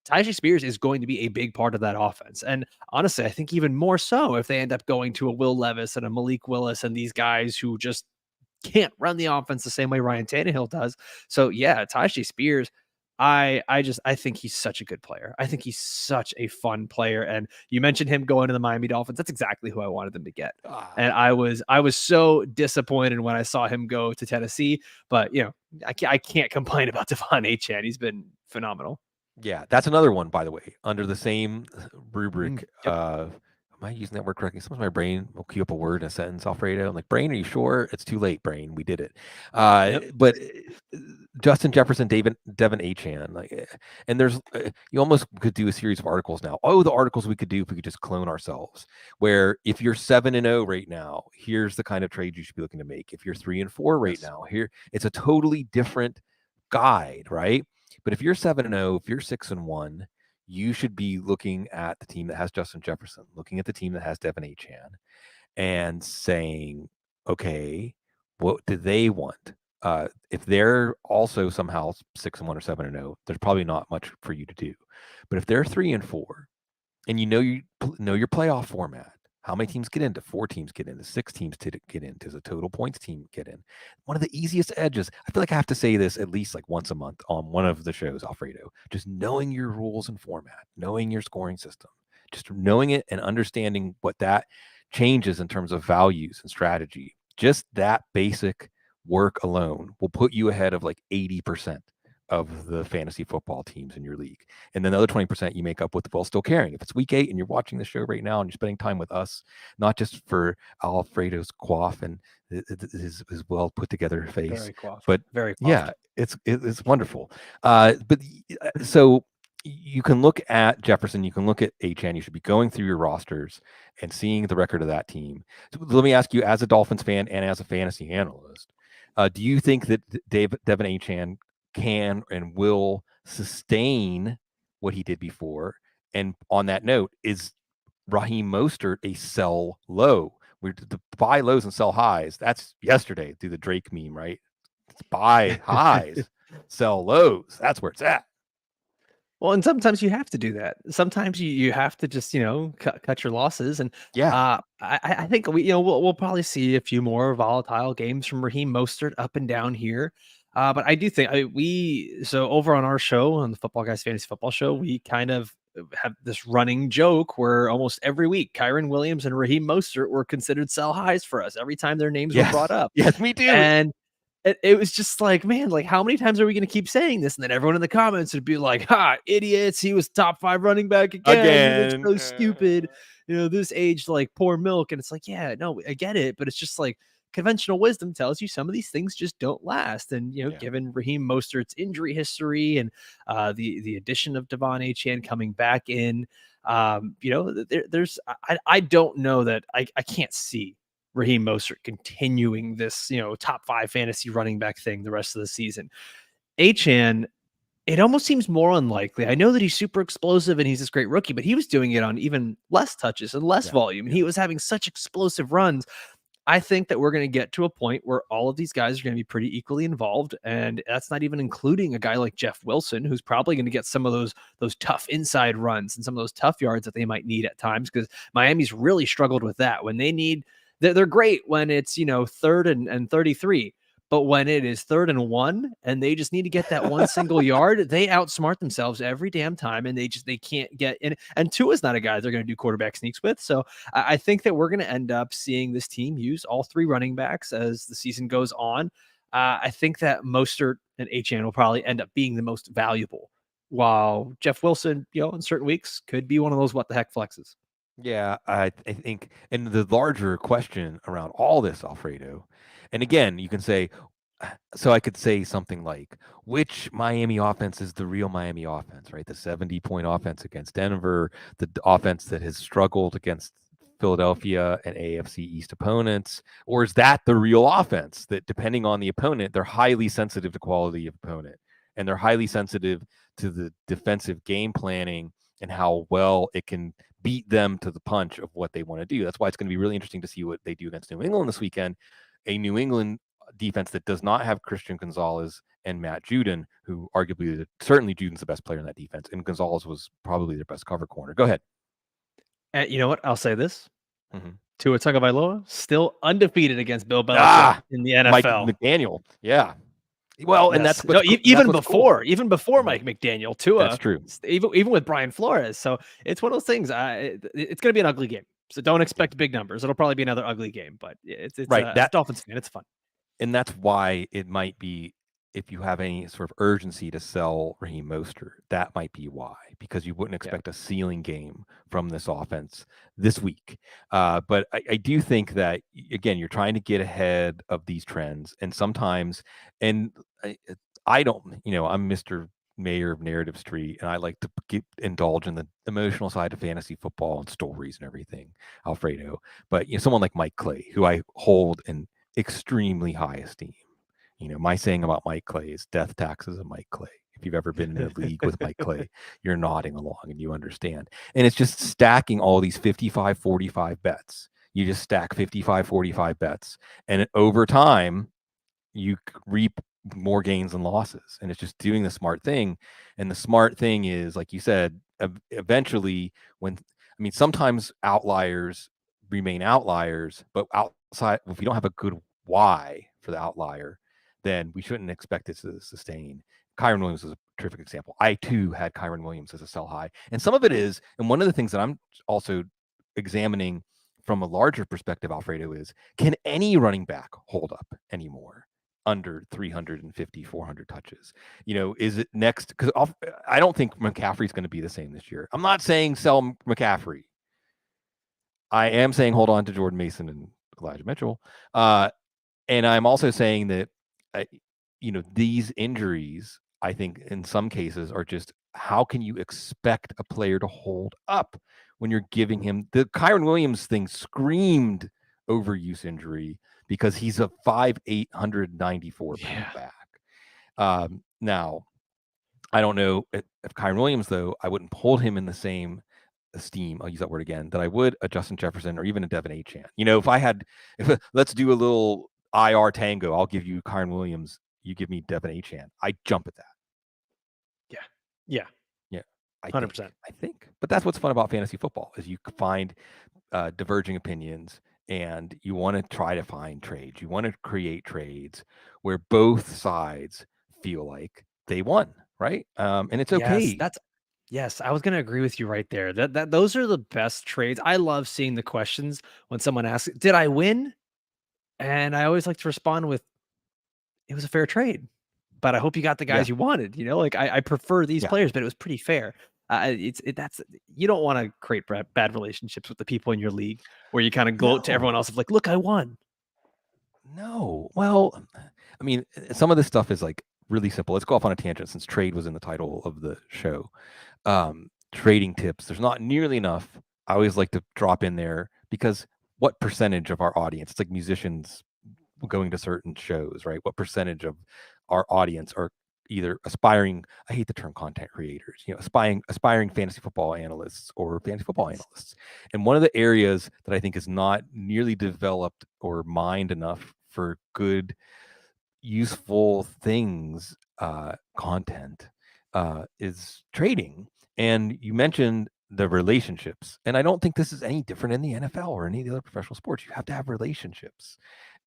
[SPEAKER 2] Tyjae Spears is going to be a big part of that offense. And honestly, I think even more so if they end up going to a Will Levis and a Malik Willis and these guys who just can't run the offense the same way Ryan Tannehill does. So yeah, Tyjae Spears, I think he's such a good player. I think he's such a fun player. And you mentioned him going to the Miami Dolphins. That's exactly who I wanted them to get. And I was so disappointed when I saw him go to Tennessee. But I can't complain about Devon Achane. He's been phenomenal.
[SPEAKER 1] Yeah, that's another one, by the way, under the same rubric.
[SPEAKER 2] Yep.
[SPEAKER 1] Am I using that word correctly? Sometimes my brain will queue up a word in a sentence, Alfredo. I'm like, brain, are you sure? It's too late, brain. We did it.
[SPEAKER 2] Yep.
[SPEAKER 1] But Justin Jefferson, Devin Achane, and there's you almost could do a series of articles now. Oh, the articles we could do if we could just clone ourselves. Where if you're 7-0 right now, here's the kind of trade you should be looking to make. If you're 3-4 right now, here it's a totally different guide, right? But if you're 7-0, if you're 6-1, you should be looking at the team that has Justin Jefferson, looking at the team that has Devin Achane, and saying, okay, what do they want? If they're also somehow 6-1 or 7-0, there's probably not much for you to do. But if they're 3-4, and you know your playoff format, how many teams get into? 4 teams get into, 6 teams to get in. Does a total points team get in? One of the easiest edges. I feel like I have to say this at least like once a month on one of the shows, Alfredo. Just knowing your rules and format, knowing your scoring system, just knowing it and understanding what that changes in terms of values and strategy. Just that basic work alone will put you ahead of like 80% of the fantasy football teams in your league. And then the other 20% you make up with while still caring. If it's week 8 and you're watching the show right now and you're spending time with us, not just for Alfredo's quaff and his well put together face,
[SPEAKER 2] Very coiffed.
[SPEAKER 1] but
[SPEAKER 2] Very coiffed.
[SPEAKER 1] yeah, it's wonderful. But so you can look at Jefferson, you can look at Achane. You should be going through your rosters and seeing the record of that team. So let me ask you, as a Dolphins fan and as a fantasy analyst, do you think that Devin Achane can and will sustain what he did before? And on that note, is Raheem Mostert a sell low? We're to buy lows and sell highs. That's yesterday through the Drake meme, right? It's buy highs, sell lows. That's where it's at.
[SPEAKER 2] Well, and sometimes you have to do that. Sometimes you have to just cut your losses, and
[SPEAKER 1] Yeah.
[SPEAKER 2] I think we'll probably see a few more volatile games from Raheem Mostert up and down here. But I do think so over on our show, on the Football Guys Fantasy Football Show, we kind of have this running joke where almost every week Kyron Williams and Raheem Mostert were considered sell highs for us every time their names were brought up.
[SPEAKER 1] Yes, me too.
[SPEAKER 2] And it was just like, man, like how many times are we going to keep saying this? And then everyone in the comments would be like, "Ha, idiots! He was top 5 running back again. He looks so stupid. This aged like poor milk." And it's like, yeah, no, I get it, but it's just like conventional wisdom tells you some of these things just don't last. And given Raheem Mostert's injury history and the addition of Devon Achane coming back in, there's I don't know that I can't see Raheem Mostert continuing this, top 5 fantasy running back thing the rest of the season. Achane, it almost seems more unlikely. I know that he's super explosive and he's this great rookie, but he was doing it on even less touches and less volume. And he was having such explosive runs. I think that we're going to get to a point where all of these guys are going to be pretty equally involved. And that's not even including a guy like Jeff Wilson, who's probably going to get some of those tough inside runs and some of those tough yards that they might need at times, because Miami's really struggled with that. When they need, they're great when it's, 3rd and 33. But when it is 3rd and 1 and they just need to get that one single yard, they outsmart themselves every damn time, and they can't get in. And Tua is not a guy they're going to do quarterback sneaks with. So I think that we're going to end up seeing this team use all 3 running backs as the season goes on. I think that Mostert and Achane will probably end up being the most valuable, while Jeff Wilson, in certain weeks could be one of those what the heck flexes.
[SPEAKER 1] Yeah, I think, and the larger question around all this, Alfredo, and again, you can say, so I could say something like, which Miami offense is the real Miami offense, right? The 70-point offense against Denver, the offense that has struggled against Philadelphia and AFC East opponents? Or is that the real offense that, depending on the opponent, they're highly sensitive to quality of opponent, and they're highly sensitive to the defensive game planning and how well it can beat them to the punch of what they want to do? That's why it's going to be really interesting to see what they do against New England this weekend. A New England defense that does not have Christian Gonzalez and Matt Judon, who arguably, certainly Judon's the best player in that defense, and Gonzalez was probably their best cover corner. Go ahead.
[SPEAKER 2] And you know what? I'll say this.
[SPEAKER 1] Mm-hmm.
[SPEAKER 2] Tua Tagovailoa still undefeated against Bill Belichick in the NFL.
[SPEAKER 1] Mike McDaniel. Yeah. Well, and that's
[SPEAKER 2] even before
[SPEAKER 1] cool.
[SPEAKER 2] Mike McDaniel, Tua.
[SPEAKER 1] That's true.
[SPEAKER 2] Even with Brian Flores. So it's one of those things. It's going to be an ugly game. So don't expect big numbers. It'll probably be another ugly game. But it's
[SPEAKER 1] right.
[SPEAKER 2] That Dolphins fan, it's fun.
[SPEAKER 1] And that's why it might be, if you have any sort of urgency to sell Raheem Mostert, that might be why, because you wouldn't expect a ceiling game from this offense this week. But I do think that, again, you're trying to get ahead of these trends, and sometimes, and I don't, I'm Mr. Mayor of Narrative Street, and I like to indulge in the emotional side of fantasy football and stories and everything, Alfredo. But someone like Mike Clay, who I hold in extremely high esteem. My saying about Mike Clay is death taxes of Mike Clay. If you've ever been in a league with Mike Clay, you're nodding along and you understand. And it's just stacking all these 55-45 bets. You just stack 55-45 bets. And over time, you reap more gains and losses. And it's just doing the smart thing. And the smart thing is, like you said, eventually sometimes outliers remain outliers, but outside, if we don't have a good why for the outlier, then we shouldn't expect it to sustain. Kyren Williams is a terrific example. I too had Kyren Williams as a sell high. And some of it is, and one of the things that I'm also examining from a larger perspective, Alfredo, is, can any running back hold up anymore under 350, 400 touches? Is it next? Because I don't think McCaffrey's going to be the same this year. I'm not saying sell McCaffrey. I am saying hold on to Jordan Mason and Elijah Mitchell. And I'm also saying that, these injuries, I think in some cases, are just, how can you expect a player to hold up when you're giving him the Kyren Williams thing screamed overuse injury, because he's a 5'8", 194-pound back. Now, I don't know if Kyren Williams, though, I wouldn't hold him in the same esteem, I'll use that word again, that I would a Justin Jefferson or even a Devin Achane. If let's do a little IR tango, I'll give you Kyren Williams, you give me Devin Achane. I jump at that.
[SPEAKER 2] Yeah. 100%.
[SPEAKER 1] I think. But that's what's fun about fantasy football, is you find diverging opinions, and you want to try to find trades. You want to create trades where both sides feel like they won, right? And it's okay.
[SPEAKER 2] Yes, I was going to agree with you right there. Those are the best trades. I love seeing the questions when someone asks, "Did I win?" And I always like to respond with, "It was a fair trade, but I hope you got the guys you wanted." I prefer these players, but it was pretty fair. You don't want to create bad relationships with the people in your league where you kind of gloat to everyone else of like, "Look, I won."
[SPEAKER 1] No, well, some of this stuff is like really simple. Let's go off on a tangent, since trade was in the title of the show. Trading tips. There's not nearly enough. I always like to drop in there, because what percentage of our audience, it's like musicians going to certain shows, right? What percentage of our audience are either aspiring, I hate the term content creators, aspiring fantasy football analysts or fantasy football analysts. And one of the areas that I think is not nearly developed or mined enough for good, useful things, content, is trading. And you mentioned the relationships, and I don't think this is any different in the NFL or any of the other professional sports. You have to have relationships,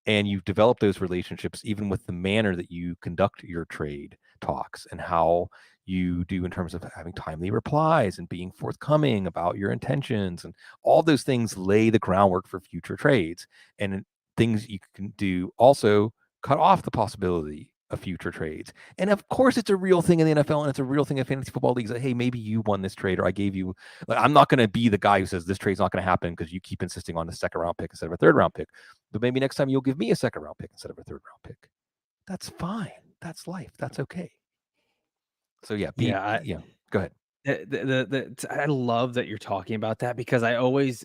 [SPEAKER 1] and you develop those relationships even with the manner that you conduct your trade talks, and how you do in terms of having timely replies and being forthcoming about your intentions, and all those things lay the groundwork for future trades. And things you can do also cut off the possibility of future trades. And of course, it's a real thing in the NFL, and it's a real thing in fantasy football leagues that, hey, maybe you won this trade, or I gave you, I'm not going to be the guy who says this trade's not going to happen because you keep insisting on a second round pick instead of a third round pick. But maybe next time you'll give me a second round pick instead of a third round pick. That's fine. That's life. That's okay. So go ahead.
[SPEAKER 2] I love that you're talking about that, because I always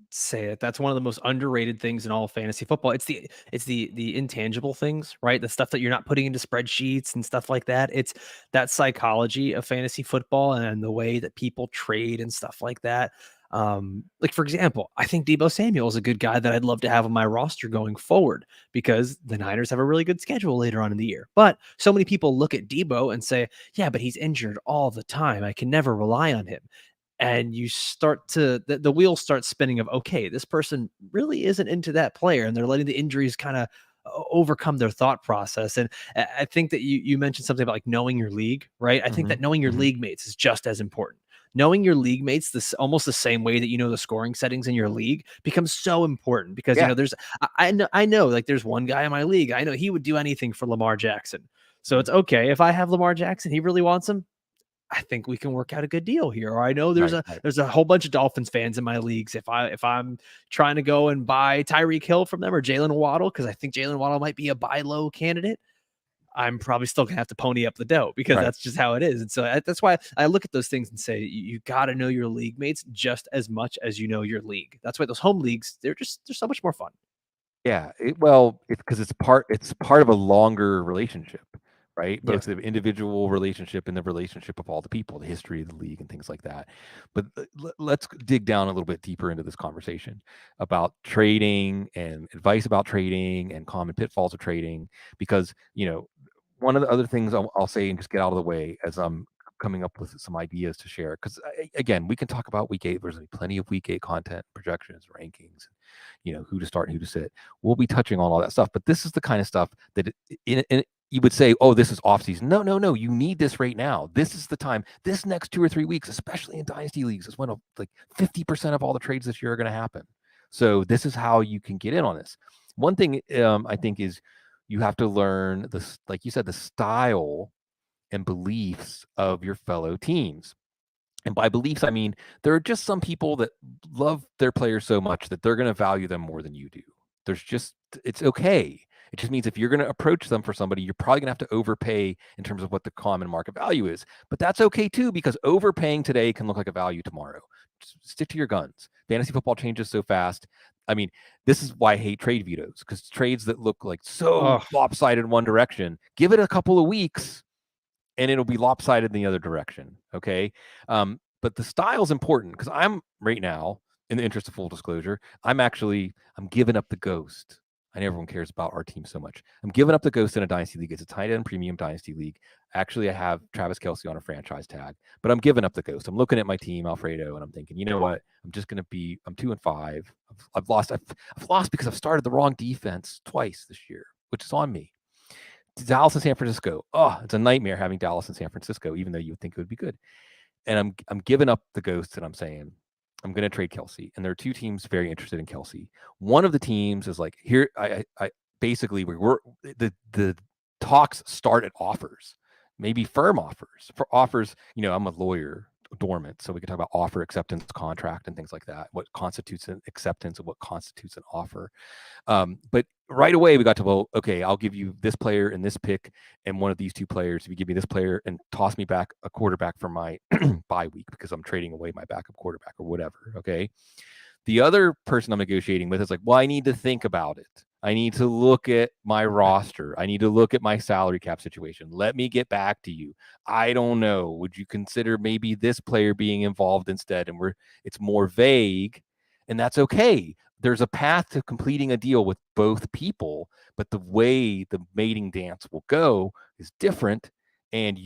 [SPEAKER 2] say it. That's one of the most underrated things in all of fantasy football. It's the intangible things, right? The stuff that you're not putting into spreadsheets and stuff like that. It's that psychology of fantasy football and the way that people trade and stuff like that. Like for example, I think Deebo Samuel is a good guy that I'd love to have on my roster going forward because the Niners have a really good schedule later on in the year. But so many people look at Deebo and say, yeah, but he's injured all the time. I can never rely on him. And you start to the wheels start spinning of, okay, this person really isn't into that player and they're letting the injuries kind of overcome their thought process. And I think that you mentioned something about like knowing your league, right? I think that knowing your league mates is just as important. Knowing your league mates, this almost the same way that you know the scoring settings in your league, becomes so important because you know there's I know like there's one guy in my league, I know he would do anything for Lamar Jackson. So it's okay if I have Lamar Jackson, he really wants him, I think we can work out a good deal here. Or I know there's there's a whole bunch of Dolphins fans in my leagues. If I'm trying to go and buy Tyreek Hill from them or Jalen Waddle, because I think Jalen Waddle might be a buy low candidate, I'm probably still gonna have to pony up the dough because that's just how it is. And so that's why I look at those things and say you got to know your league mates just as much as you know your league. That's why those home leagues, they're so much more fun.
[SPEAKER 1] Yeah, it's because it's part of a longer relationship, right?
[SPEAKER 2] Yeah.
[SPEAKER 1] Both the individual relationship and the relationship of all the people, the history of the league and things like that. But let's dig down a little bit deeper into this conversation about trading and advice about trading and common pitfalls of trading, because one of the other things I'll say and just get out of the way as I'm coming up with some ideas to share, because again, we can talk about week 8. There's plenty of week 8 content, projections, rankings, who to start and who to sit. We'll be touching on all that stuff, but this is the kind of stuff that you would say, oh, this is off season. No, you need this right now. This is the time. This next 2 or 3 weeks, especially in dynasty leagues, is when like 50% of all the trades this year are going to happen. So this is how you can get in on this. One thing I think is you have to learn this, like you said, the style and beliefs of your fellow teams. And by beliefs, I mean, there are just some people that love their players so much that they're going to value them more than you do. It's okay. It just means if you're going to approach them for somebody, you're probably going to have to overpay in terms of what the common market value is. But that's okay too, because overpaying today can look like a value tomorrow. Just stick to your guns. Fantasy football changes so fast. I mean, this is why I hate trade vetoes, because trades that look like so lopsided in one direction, give it a couple of weeks and it'll be lopsided in the other direction. Okay. But the style is important because I'm right now, in the interest of full disclosure, I'm giving up the ghost. I know everyone cares about our team so much. I'm giving up the ghost in a dynasty league. It's a tight end premium dynasty league. Actually, I have Travis Kelce on a franchise tag, but I'm giving up the ghost. I'm looking at my team, Alfredo, and I'm thinking, you know what? I'm 2-5. I've lost because I've started the wrong defense twice this year, which is on me. Dallas and San Francisco. Oh, it's a nightmare having Dallas and San Francisco, even though you would think it would be good. And I'm giving up the ghost and I'm saying I'm going to trade Kelce. And there are 2 teams very interested in Kelce. One of the teams is like, here, I basically we're the talks start at offers, maybe firm offers. For offers, I'm a lawyer, dormant, so we can talk about offer, acceptance, contract, and things like that. What constitutes an acceptance and what constitutes an offer. But right away we got to, well, okay, I'll give you this player and this pick and one of these 2 players. If you give me this player and toss me back a quarterback for my bye week because I'm trading away my backup quarterback or whatever. Okay. The other person I'm negotiating with is like, well, I need to think about it. I need to look at my roster. I need to look at my salary cap situation. Let me get back to you. I don't know. Would you consider maybe this player being involved instead? And it's more vague, and that's okay. There's a path to completing a deal with both people, but the way the mating dance will go is different. And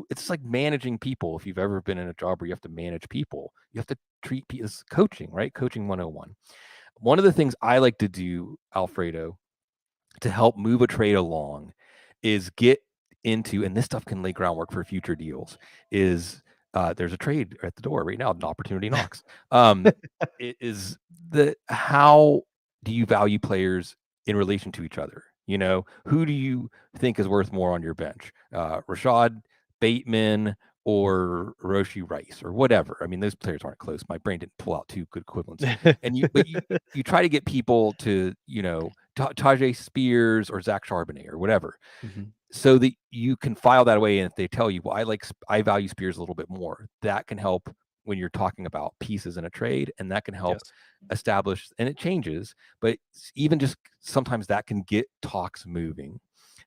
[SPEAKER 1] it's like managing people. If you've ever been in a job where you have to manage people, you have to treat people as coaching, right? Coaching 101. One of the things I like to do, Alfredo, to help move a trade along is get into, and this stuff can lay groundwork for future deals, is there's a trade at the door right now, an opportunity knocks. It is how do you value players in relation to each other? Who do you think is worth more on your bench? Rashad Bateman or Roshi Rice or whatever. I mean, those players aren't close. My brain didn't pull out 2 good equivalents. And you try to get people to, Tyjae Spears or Zach Charbonnet or whatever, so that you can file that away. And if they tell you, well, I value Spears a little bit more, that can help when you're talking about pieces in a trade, and that can help
[SPEAKER 2] Yes.
[SPEAKER 1] establish, and it changes, but even just sometimes that can get talks moving.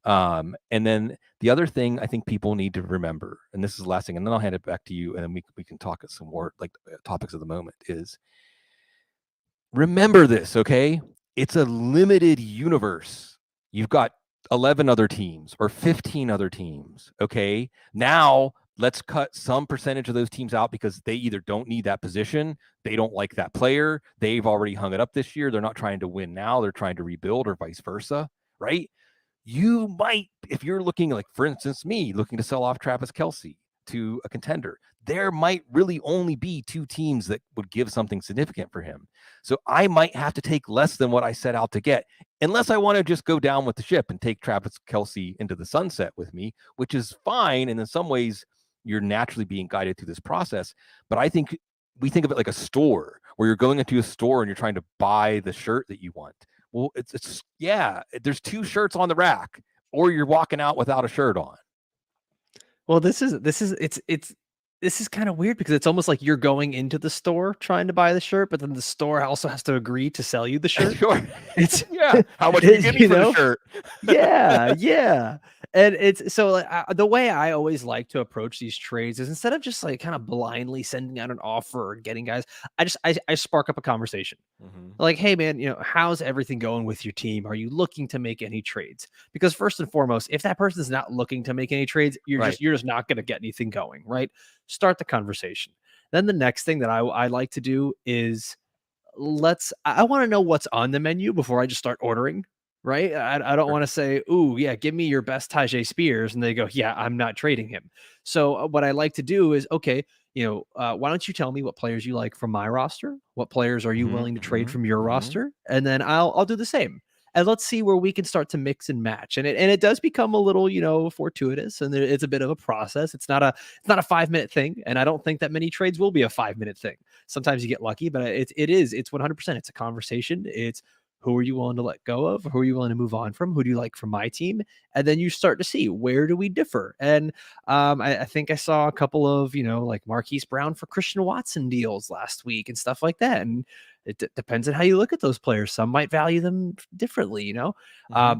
[SPEAKER 1] And then the other thing I think people need to remember, and this is the last thing, and then I'll hand it back to you, and then we can talk at some more like topics of the moment, is remember this, okay? It's a limited universe. You've got 11 other teams or 15 other teams, okay? Now let's cut some percentage of those teams out because they either don't need that position, they don't like that player, they've already hung it up this year, they're not trying to win now, they're trying to rebuild, or vice versa, right? You might, if you're looking, like for instance, me looking to sell off Travis Kelce to a contender, there might really only be 2 teams that would give something significant for him. So I might have to take less than what I set out to get, unless I want to just go down with the ship and take Travis Kelce into the sunset with me, which is fine. And in some ways, you're naturally being guided through this process. But I think we think of it like a store where you're going into a store and you're trying to buy the shirt that you want. Well, it's yeah, there's 2 shirts on the rack, or you're walking out without a shirt on.
[SPEAKER 2] Well, this is kind of weird because it's almost like you're going into the store trying to buy the shirt, but then the store also has to agree to sell you the shirt.
[SPEAKER 1] Sure.
[SPEAKER 2] It's
[SPEAKER 1] Yeah. How much do you give me for the shirt?
[SPEAKER 2] Yeah, yeah. And it's so like the way I always like to approach these trades is instead of just like kind of blindly sending out an offer or getting guys, I spark up a conversation.
[SPEAKER 1] Mhm.
[SPEAKER 2] Like, hey man, how's everything going with your team? Are you looking to make any trades? Because first and foremost, if that person is not looking to make any trades,
[SPEAKER 1] Right.
[SPEAKER 2] you're just not going to get anything going, right? Start the conversation. Then the next thing that I like to do is I want to know what's on the menu before I just start ordering, right? I don't
[SPEAKER 1] Sure.
[SPEAKER 2] want to say, "Ooh, yeah, give me your best Tyjae Spears," and they go, "Yeah, I'm not trading him." So what I like to do is, okay, why don't you tell me what players you like from my roster? What players are you
[SPEAKER 1] Mhm,
[SPEAKER 2] willing to trade
[SPEAKER 1] mhm,
[SPEAKER 2] from your
[SPEAKER 1] mhm.
[SPEAKER 2] roster? And then I'll do the same. And let's see where we can start to mix and match. And it does become a little, fortuitous, and it's a bit of a process. It's not a 5-minute thing, and I don't think that many trades will be a 5-minute thing. Sometimes you get lucky, but it's 100%. It's a conversation. It's who are you willing to let go of? Who are you willing to move on from? Who do you like from my team? And then you start to see where do we differ. And I think I saw a couple of like Marquise Brown for Christian Watson deals last week and stuff like that. And it depends on how you look at those players. Some might value them differently.
[SPEAKER 1] Mhm,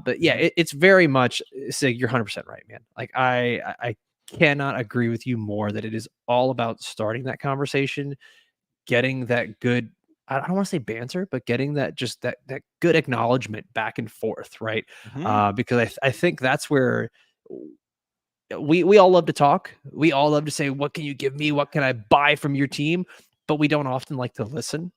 [SPEAKER 2] But yeah,
[SPEAKER 1] mhm.
[SPEAKER 2] it's very much. Sig, you're 100% right, man. Like I cannot agree with you more that it is all about starting that conversation, getting that good, I don't want to say banter, but getting that just that good acknowledgement back and forth, right?
[SPEAKER 1] Mhm.
[SPEAKER 2] Because I think that's where we all love to talk. We all love to say, "What can you give me? What can I buy from your team?" But we don't often like to listen.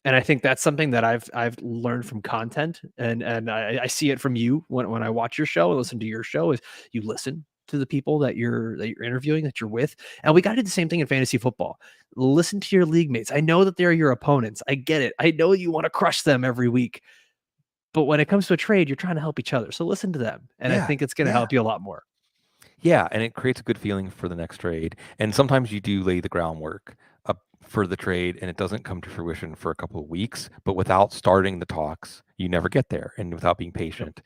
[SPEAKER 2] And I think that's something that I've learned from content, and I see it from you when I watch your show and listen to your show, is you listen to the people that you're interviewing, that you're with. And we got to do the same thing in fantasy football. Listen to your league mates. I know that they're your opponents. I get it. I know you want to crush them every week. But when it comes to a trade, you're trying to help each other. So listen to them. And I
[SPEAKER 1] Yeah,
[SPEAKER 2] think it's going to
[SPEAKER 1] yeah.
[SPEAKER 2] help you a lot more.
[SPEAKER 1] Yeah, and it creates a good feeling for the next trade, and sometimes you do lay the groundwork up for the trade, and it doesn't come to fruition for a couple of weeks, but without starting the talks, you never get there, and without being
[SPEAKER 2] Yep.
[SPEAKER 1] patient,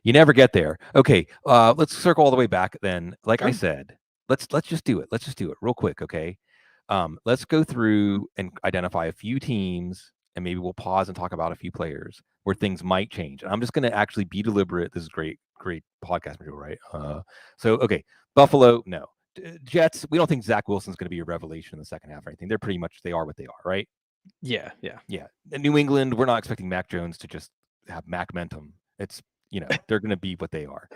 [SPEAKER 1] you never get there. Okay, let's circle all the way back then. Like I
[SPEAKER 2] Sure.
[SPEAKER 1] said, let's just do it. Let's just do it real quick, okay? Let's go through and identify a few teams, and maybe we'll pause and talk about a few players where things might change. And I'm just going to actually be deliberate. This is great, great podcast material, right? So okay, Buffalo, no. Jets, we don't think Zach Wilson's going to be a revelation in the second half or anything. They are what they are, right?
[SPEAKER 2] Yeah. Yeah.
[SPEAKER 1] Yeah. In New England, we're not expecting Mac Jones to just have Mac mentum. It's they're going to be what they are.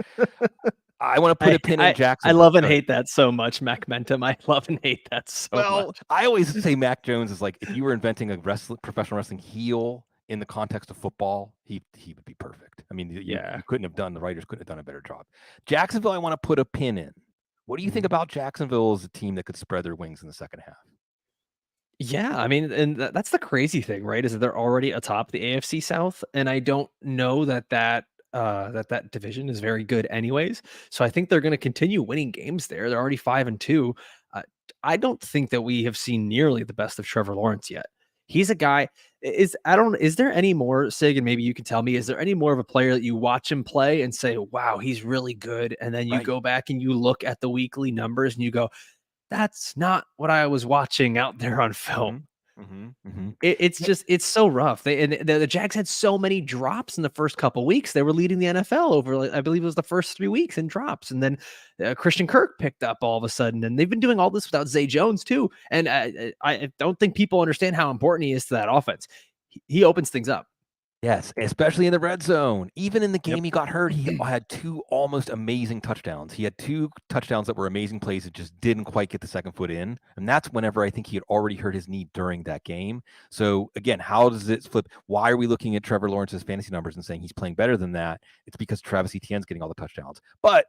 [SPEAKER 1] I want to put
[SPEAKER 2] I
[SPEAKER 1] a pin in
[SPEAKER 2] I
[SPEAKER 1] Jacksonville.
[SPEAKER 2] love and
[SPEAKER 1] Go ahead.
[SPEAKER 2] hate that so much, Mac Mentum. I love and hate that so
[SPEAKER 1] Well,
[SPEAKER 2] much.
[SPEAKER 1] I always say Mac Jones is like if you were inventing a professional wrestling heel in the context of football, he would be perfect. I mean,
[SPEAKER 2] Yeah.
[SPEAKER 1] you couldn't have done, the writers couldn't have done a better job. Jacksonville, I want to put a pin in. What do you think
[SPEAKER 2] Mhm.
[SPEAKER 1] about Jacksonville as a team that could spread their wings in the second half?
[SPEAKER 2] Yeah, I mean, and that's the crazy thing, right? Is that they're already atop the AFC South, and I don't know that division is very good anyways. So I think they're going to continue winning games there. They're already 5-2. Uh, I don't think that we have seen nearly the best of Trevor Lawrence yet. He's a guy. Is there any more, Sig, and maybe you can tell me, is there any more of a player that you watch him play and say, wow, he's really good, and then you
[SPEAKER 1] Right.
[SPEAKER 2] go back and you look at the weekly numbers and you go, that's not what I was watching out there on film.
[SPEAKER 1] Mm-hmm.
[SPEAKER 2] It's so rough. The Jags had so many drops in the first couple weeks. They were leading the NFL over, like, I believe it was the first 3 weeks in drops, and then Christian Kirk picked up all of a sudden, and they've been doing all this without Zay Jones too. And I don't think people understand how important he is to that offense. He opens things up.
[SPEAKER 1] Yes, especially in the red zone. Even in the game
[SPEAKER 2] Yep.
[SPEAKER 1] he got hurt, he had 2 almost amazing touchdowns. He had 2 touchdowns that were amazing plays that just didn't quite get the second foot in. And that's whenever I think he had already hurt his knee during that game. So again, how does it flip? Why are we looking at Trevor Lawrence's fantasy numbers and saying he's playing better than that? It's because Travis Etienne's getting all the touchdowns. But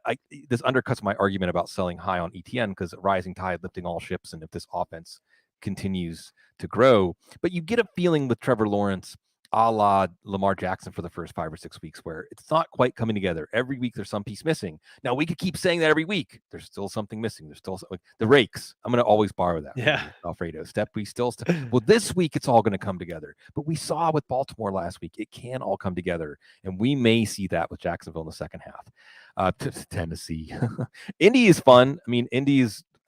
[SPEAKER 1] this undercuts my argument about selling high on Etienne, because rising tide lifting all ships. And if this offense continues to grow, but you get a feeling with Trevor Lawrence, a la Lamar Jackson for the first 5 or 6 weeks, where it's not quite coming together. Every week there's some piece missing. Now we could keep saying that every week. There's still something missing. There's still something. The rakes. I'm going to always borrow that.
[SPEAKER 2] Yeah.
[SPEAKER 1] Alfredo. Well, this week it's all going to come together. But we saw with Baltimore last week, it can all come together. And we may see that with Jacksonville in the second half. Tennessee. Indy is fun. I mean,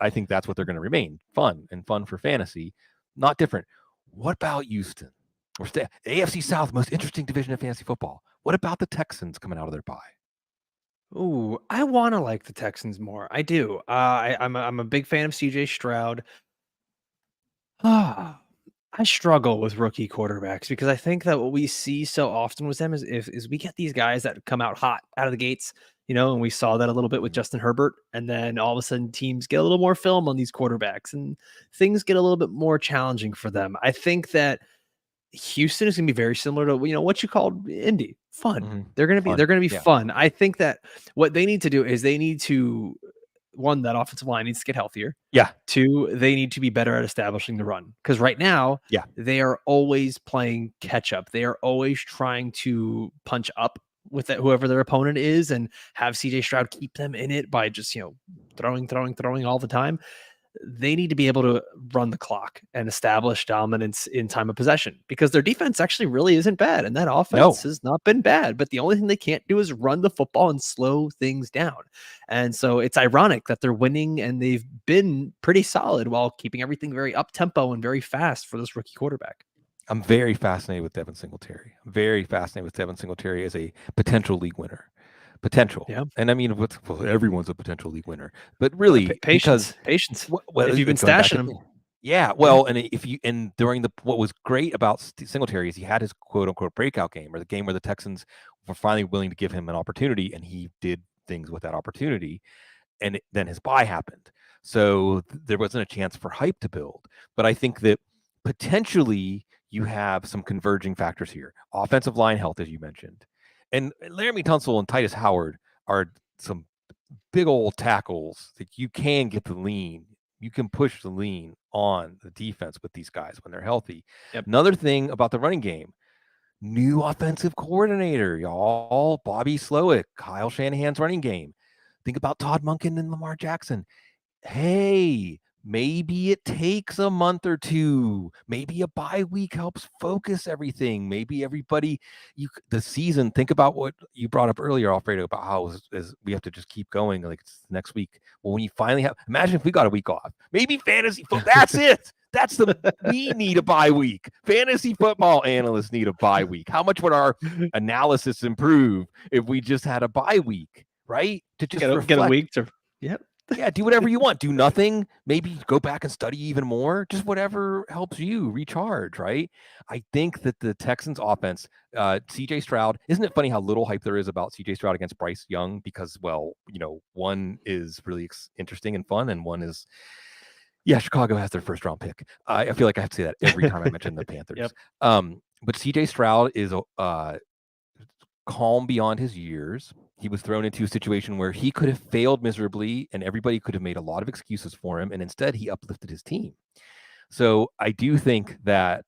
[SPEAKER 1] I think that's what they're going to remain. Fun for fantasy. Not different. What about Houston? The AFC South, most interesting division of fantasy football. What about the Texans coming out of their bye?
[SPEAKER 2] Ooh, I want to like the Texans more. I do. I'm a big fan of CJ Stroud. I struggle with rookie quarterbacks because I think that what we see so often with them is we get these guys that come out hot out of the gates, and we saw that a little bit with Justin Herbert, and then all of a sudden teams get a little more film on these quarterbacks and things get a little bit more challenging for them. I think that Houston is going to be very similar to what you called Indy. Fun.
[SPEAKER 1] Mm-hmm.
[SPEAKER 2] They're going to be
[SPEAKER 1] Yeah.
[SPEAKER 2] fun. I think that what they need to do is they need to, one, that offensive line needs to get healthier.
[SPEAKER 1] Yeah.
[SPEAKER 2] 2, they need to be better at establishing the run, because right now, they are always playing catch up. They are always trying to punch up with whoever their opponent is and have CJ Stroud keep them in it by just throwing all the time. They need to be able to run the clock and establish dominance in time of possession, because their defense actually really isn't bad. And that offense has not been bad, but the only thing they can't do is run the football and slow things down. And so it's ironic that they're winning and they've been pretty solid while keeping everything very up tempo and very fast for this rookie quarterback.
[SPEAKER 1] I'm very fascinated with Devin Singletary. As a potential league winner.
[SPEAKER 2] Yeah.
[SPEAKER 1] And I mean, everyone's a potential league winner, but really
[SPEAKER 2] patience.
[SPEAKER 1] Well,
[SPEAKER 2] if you've been stashing them.
[SPEAKER 1] Yeah. Well, and during what was great about Singletary is he had his quote unquote breakout game, or the game where the Texans were finally willing to give him an opportunity, and he did things with that opportunity. And then his bye happened. So there wasn't a chance for hype to build. But I think that potentially you have some converging factors here. Offensive line health, as you mentioned. And Laramie Tunsil and Titus Howard are some big old tackles that you can get the lean. You can push the lean on the defense with these guys when they're healthy.
[SPEAKER 2] Yep.
[SPEAKER 1] Another thing about the running game, new offensive coordinator, y'all. Bobby Slowick, Kyle Shanahan's running game. Think about Todd Monken and Lamar Jackson. Hey, maybe it takes a month or 2. Maybe a bye week helps focus everything. Maybe everybody, the season, think about what you brought up earlier, Alfredo, about how we have to just keep going. Like it's next week. Well, when you finally imagine if we got a week off, maybe fantasy football, that's it. We need a bye week. Fantasy football analysts need a bye week. How much would our analysis improve if we just had a bye week, right? To just
[SPEAKER 2] get a week to, yep.
[SPEAKER 1] Yeah, do whatever you want. Do nothing. Maybe go back and study even more. Just whatever helps you recharge, right? I think that the Texans offense, CJ Stroud, isn't it funny how little hype there is about CJ Stroud against Bryce Young? Because, one is really interesting and fun, and one is, Chicago has their first round pick. I feel like I have to say that every time I mention the Panthers.
[SPEAKER 2] Yep.
[SPEAKER 1] But CJ Stroud is calm beyond his years. He was thrown into a situation where he could have failed miserably and everybody could have made a lot of excuses for him. And instead he uplifted his team. So I do think that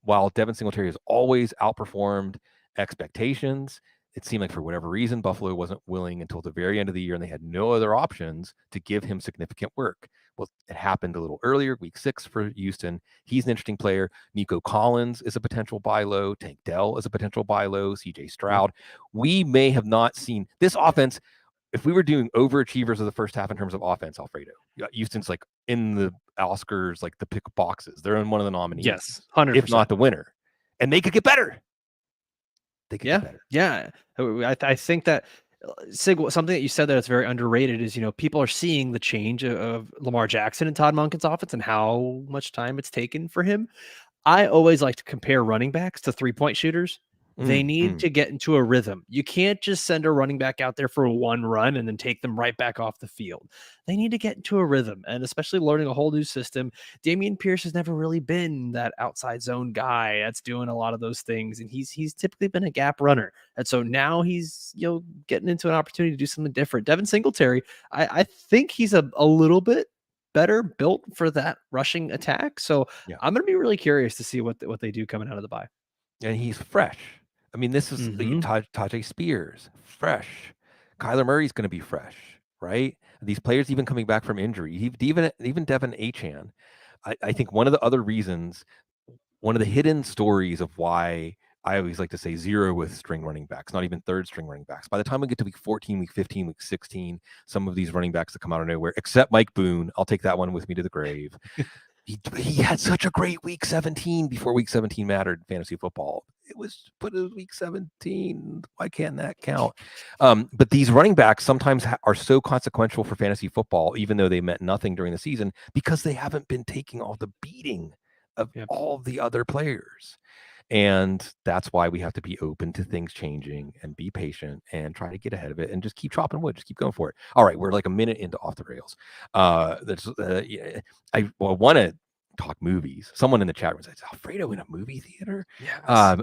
[SPEAKER 1] while Devin Singletary has always outperformed expectations, it seemed like for whatever reason, Buffalo wasn't willing until the very end of the year, and they had no other options to give him significant work. Well, it happened a little earlier, week 6 for Houston. He's an interesting player. Nico Collins is a potential buy low. Tank Dell is a potential buy low. CJ Stroud. We may have not seen this offense. if we were doing overachievers of the first half in terms of offense, Alfredo, Houston's like in the Oscars, like the pick boxes. They're in one of the nominees,
[SPEAKER 2] Yes, 100%.
[SPEAKER 1] if not the winner, and they could get better. They could
[SPEAKER 2] Yeah,
[SPEAKER 1] get better.
[SPEAKER 2] yeah. I think that something that you said that's very underrated is, people are seeing the change of Lamar Jackson and Todd Monken's offense and how much time it's taken for him. I always like to compare running backs to three-point shooters. They need to get into a rhythm. You can't just send a running back out there for one run and then take them right back off the field. They need to get into a rhythm, and especially learning a whole new system. Dameon Pierce has never really been that outside zone guy that's doing a lot of those things, and he's typically been a gap runner. And so now he's getting into an opportunity to do something different. Devin Singletary, I think he's a little bit better built for that rushing attack. So
[SPEAKER 1] Yeah.
[SPEAKER 2] I'm going to be really curious to see what they do coming out of the bye.
[SPEAKER 1] And he's fresh. I mean, this is Tyjae Spears, fresh. Kyler Murray's going to be fresh, right? These players even coming back from injury, even Devin Achane. I think one of the other reasons, one of the hidden stories of why I always like to say zero with string running backs, not even third string running backs. By the time we get to week 14, week 15, week 16, some of these running backs that come out of nowhere, except Mike Boone, I'll take that one with me to the grave. He had such a great week 17 before week 17 mattered in fantasy football. It was week 17. Why can't that count? But these running backs sometimes are so consequential for fantasy football, even though they meant nothing during the season, because they haven't been taking all the beating of all the other players. And that's why we have to be open to things changing and be patient and try to get ahead of it and just keep chopping wood, just keep going for it. All right, we're like a minute into Off the Rails. I want to talk movies. Someone in the chat room says, Alfredo in a movie theater?
[SPEAKER 2] Yes.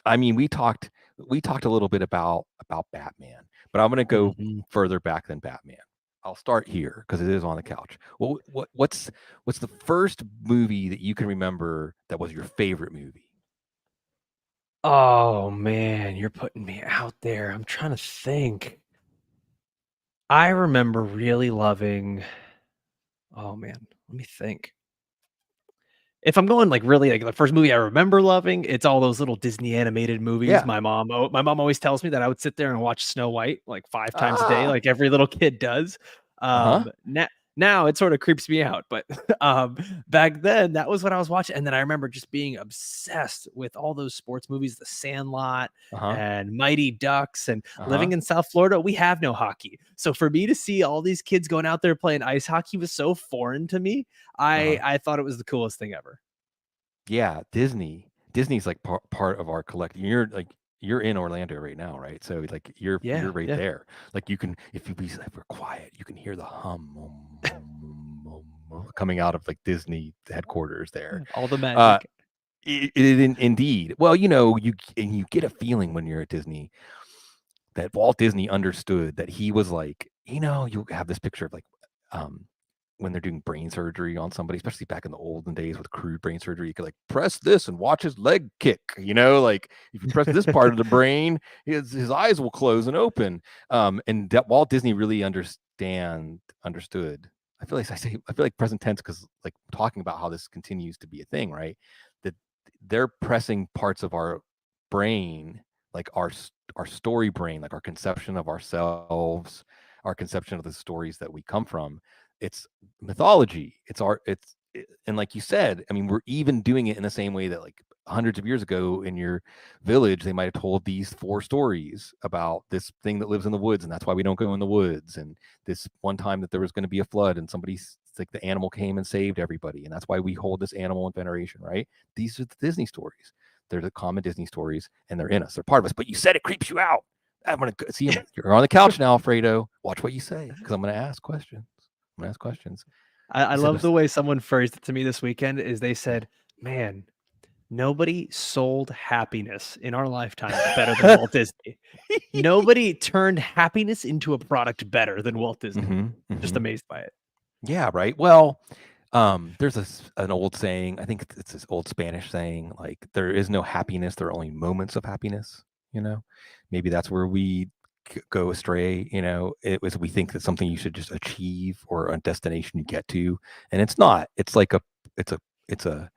[SPEAKER 1] I mean, we talked a little bit about Batman, but I'm going to go further back than Batman. I'll start here because it is on the couch. Well, what's the first movie that you can remember that was your favorite movie?
[SPEAKER 2] Oh man, you're putting me out there. I'm trying to think. I remember really loving. Oh man, let me think. If I'm going like really like the first movie I remember loving, it's all those little Disney animated movies.
[SPEAKER 1] Yeah.
[SPEAKER 2] My mom always tells me that I would sit there and watch Snow White like 5 times a day, like every little kid does. Now it sort of creeps me out, but back then that was what I was watching. And then I remember just being obsessed with all those sports movies, The Sandlot and Mighty Ducks. And living in South Florida, we have no hockey. So for me to see all these kids going out there playing ice hockey was so foreign to me. I thought it was the coolest thing ever.
[SPEAKER 1] Yeah, Disney's like part of our collective. You're in Orlando right now, right? So like you're right there. Like you can, if we're quiet, you can hear the hum coming out of like Disney headquarters there.
[SPEAKER 2] All the magic.
[SPEAKER 1] Indeed. Well, you get a feeling when you're at Disney that Walt Disney understood that he was like, you have this picture of like, when they're doing brain surgery on somebody, especially back in the olden days with crude brain surgery, you could like press this and watch his leg kick, like if you press this part of the brain, his eyes will close and open. And that Walt Disney really understood. I feel like present tense, because like talking about how this continues to be a thing, right? That they're pressing parts of our brain, like our story brain, like our conception of ourselves, our conception of the stories that we come from. It's mythology. And like you said, I mean, we're even doing it in the same way that like hundreds of years ago in your village, they might have told these 4 stories about this thing that lives in the woods, and that's why we don't go in the woods. And this one time that there was going to be a flood, and like the animal came and saved everybody, and that's why we hold this animal in veneration, right? These are the Disney stories. They're the common Disney stories, and they're in us. They're part of us. But you said it creeps you out. I'm gonna see him. You're on the couch now, Alfredo. Watch what you say, because I'm gonna ask questions.
[SPEAKER 2] I love the way someone phrased it to me this weekend is they said, man, nobody sold happiness in our lifetime better than Walt Disney. Nobody turned happiness into a product better than Walt Disney. Just amazed by it.
[SPEAKER 1] Yeah, right. Well, there's an old saying, I think it's this old Spanish saying, like, there is no happiness, there are only moments of happiness. Maybe that's where we go astray. We think that something you should just achieve or a destination you get to, and it's not. It's like it's a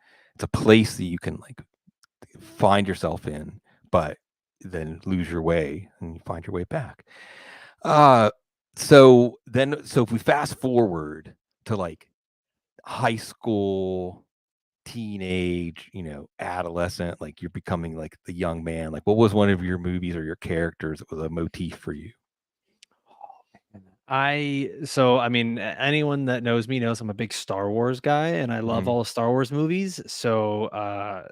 [SPEAKER 1] place that you can like find yourself in, but then lose your way and you find your way back. So if we fast forward to like high school, teenage, adolescent, like you're becoming like the young man, like what was one of your movies or your characters that was a motif for you?
[SPEAKER 2] I mean, anyone that knows me knows I'm a big Star Wars guy, and I love
[SPEAKER 1] Mhm.
[SPEAKER 2] all the Star Wars movies. So,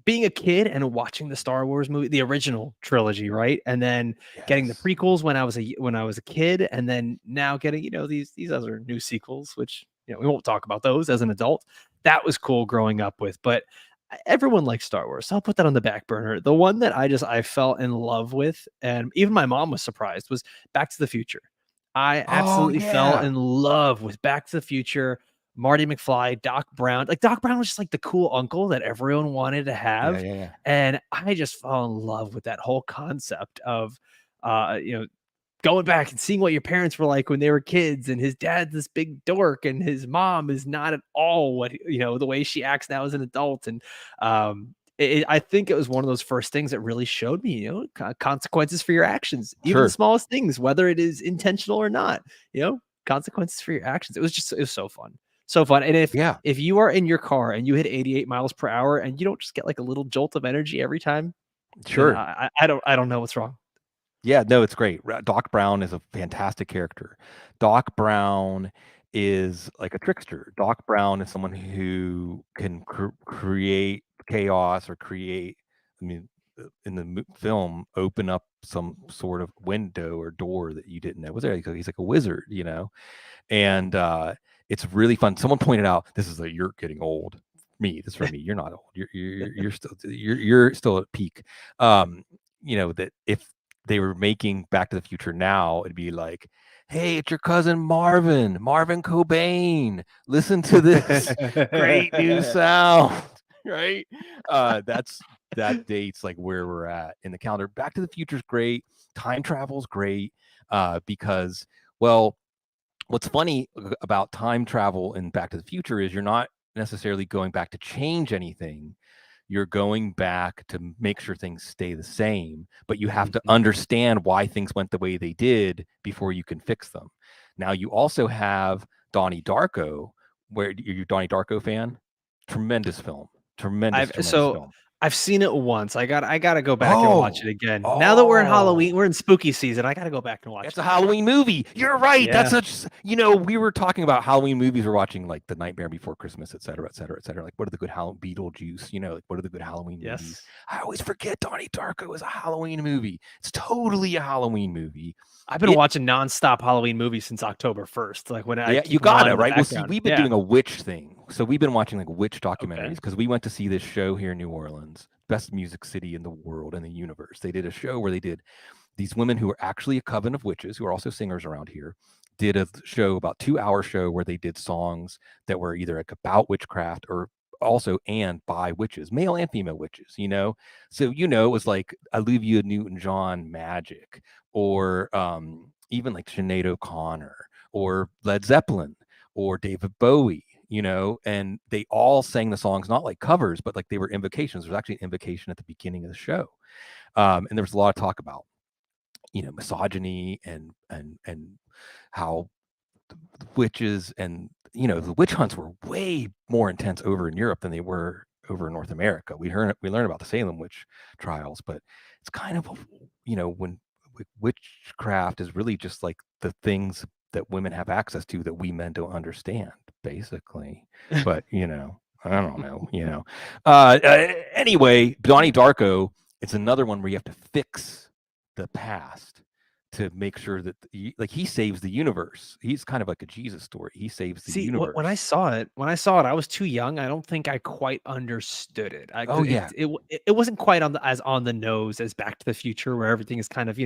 [SPEAKER 2] being a kid and watching the Star Wars movie, the original trilogy, right? And then getting the
[SPEAKER 1] Yes.
[SPEAKER 2] prequels when I was a kid, and then now getting, these other new sequels, which, we won't talk about those as an adult. That was cool growing up with, but everyone likes Star Wars. So I'll put that on the back burner. The one that I fell in love with, and even my mom was surprised, was Back to the Future. I
[SPEAKER 1] Oh
[SPEAKER 2] absolutely fell
[SPEAKER 1] yeah.
[SPEAKER 2] in love with Back to the Future. Marty McFly, Doc Brown. Like, Doc Brown was just like the cool uncle that everyone wanted to
[SPEAKER 1] Yeah,
[SPEAKER 2] have,
[SPEAKER 1] yeah, yeah.
[SPEAKER 2] and I just fell in love with that whole concept of, going back and seeing what your parents were like when they were kids, and his dad's this big dork, and his mom is not at all what, the way she acts now as an adult, and, I think it was one of those first things that really showed me, consequences for your actions, even the
[SPEAKER 1] Sure.
[SPEAKER 2] smallest things, whether it is intentional or not, consequences for your actions. It was so fun. So fun. And
[SPEAKER 1] Yeah.
[SPEAKER 2] if you are in your car and you hit 88 miles per hour and you don't just get like a little jolt of energy every time, then
[SPEAKER 1] Sure.
[SPEAKER 2] I don't know what's wrong.
[SPEAKER 1] Yeah, no, it's great. Doc Brown is a fantastic character. Doc Brown is like a trickster. Doc Brown is someone who can create chaos or create, I mean, in the film, open up some sort of window or door that you didn't know was there. He's like a wizard, and it's really fun. Someone pointed out this is like you're getting old. This is for me. You're not old. You're still at peak. That if they were making Back to the Future now, it'd be like, hey, it's your cousin Marvin Cobain. Listen to this great new sound, right? That dates like where we're at in the calendar. Back to the Future is great. Time travel's great because, well, what's funny about time travel in Back to the Future is you're not necessarily going back to change anything. You're going back to make sure things stay the same, but you have to
[SPEAKER 2] Mhm.
[SPEAKER 1] understand why things went the way they did before you can fix them. Now you also have Donnie Darko. Where are you a Donnie Darko fan? Tremendous film.
[SPEAKER 2] I've
[SPEAKER 1] Tremendous
[SPEAKER 2] so
[SPEAKER 1] film.
[SPEAKER 2] I've seen it once. I gotta go back and watch it
[SPEAKER 1] Oh,
[SPEAKER 2] again. Now that we're in Halloween,
[SPEAKER 1] oh,
[SPEAKER 2] we're in spooky season. I gotta go back and watch
[SPEAKER 1] it's
[SPEAKER 2] it
[SPEAKER 1] a
[SPEAKER 2] again.
[SPEAKER 1] Halloween movie. You're right. That's
[SPEAKER 2] Yeah.
[SPEAKER 1] such, we were talking about Halloween movies. We're watching like The Nightmare Before Christmas, et cetera, et cetera, et cetera. Like, what are the good Halloween, Beetlejuice, like, what are the good Halloween movies?
[SPEAKER 2] Yes.
[SPEAKER 1] I always forget Donnie Darko is a Halloween movie. It's totally a Halloween movie.
[SPEAKER 2] I've been
[SPEAKER 1] It,
[SPEAKER 2] watching nonstop Halloween movies since October 1st, like, when I
[SPEAKER 1] yeah, you
[SPEAKER 2] keep them on
[SPEAKER 1] gotta,
[SPEAKER 2] in the
[SPEAKER 1] right? Well, see,
[SPEAKER 2] background.
[SPEAKER 1] we've been
[SPEAKER 2] Yeah.
[SPEAKER 1] doing a witch thing. So we've been watching like witch documentaries
[SPEAKER 2] Okay.
[SPEAKER 1] because we went to see this show here in New Orleans, best music city in the world, in the universe. They did a show where they did these women who were actually a coven of witches, who are also singers around here, did a show, about 2 hour show, where they did songs that were either like about witchcraft or also and by witches, male and female witches. So it was like Olivia Newton-John magic, or even like Sinead O'Connor or Led Zeppelin or David Bowie. And they all sang the songs not like covers, but like they were invocations. There was actually an invocation at the beginning of the show. And there was a lot of talk about misogyny and how the witches and the witch hunts were way more intense over in Europe than they were over in North America. We learn about the Salem witch trials, but it's kind of when witchcraft is really just like the things that women have access to that we men don't understand, basically. But I don't know. Anyway, Donnie Darko, it's another one where you have to fix the past to make sure that he saves the universe. He's kind of like a Jesus story. He saves the
[SPEAKER 2] See, when I
[SPEAKER 1] universe.
[SPEAKER 2] saw it when I saw it, I was too young. I don't think I quite understood it. I
[SPEAKER 1] Oh
[SPEAKER 2] 'cause
[SPEAKER 1] yeah.
[SPEAKER 2] it wasn't quite on the nose as Back to the Future, where everything is kind of,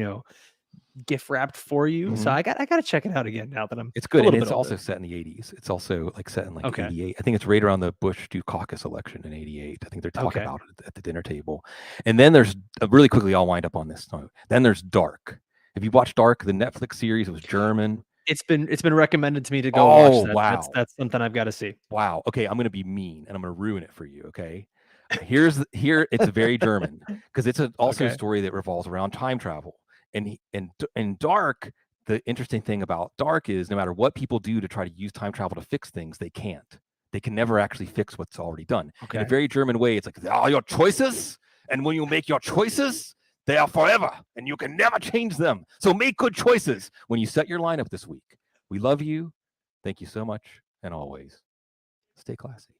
[SPEAKER 2] gift wrapped for you. So
[SPEAKER 1] Hmm.
[SPEAKER 2] I gotta check it out again now that I'm
[SPEAKER 1] It's
[SPEAKER 2] a
[SPEAKER 1] good, and
[SPEAKER 2] little bit
[SPEAKER 1] it's
[SPEAKER 2] older.
[SPEAKER 1] also set in the 80s. It's also like set in like
[SPEAKER 2] Okay.
[SPEAKER 1] 88. I think it's right around the Bush Dukakis election in 88. I think they talk
[SPEAKER 2] Okay.
[SPEAKER 1] about it at the dinner table. And then there's really quickly, I'll wind up on this note. Then there's Dark. Have you watched Dark, the Netflix series? It was German.
[SPEAKER 2] It's been recommended to me to go watch
[SPEAKER 1] Oh
[SPEAKER 2] that. That's
[SPEAKER 1] wow.
[SPEAKER 2] that's something I've gotta see.
[SPEAKER 1] Wow. Okay, I'm gonna be mean and I'm gonna ruin it for you. Okay. Here it's very German because it's also a
[SPEAKER 2] Okay.
[SPEAKER 1] story that revolves around time travel. And Dark, the interesting thing about dark is no matter what people do to try to use time travel to fix things, they can't. They can never actually fix what's already done. In a very German way, it's like, they are your choices. And when you make your choices, they are forever and you can never change them. So make good choices when you set your lineup this week. We love you. Thank you so much. And always stay classy.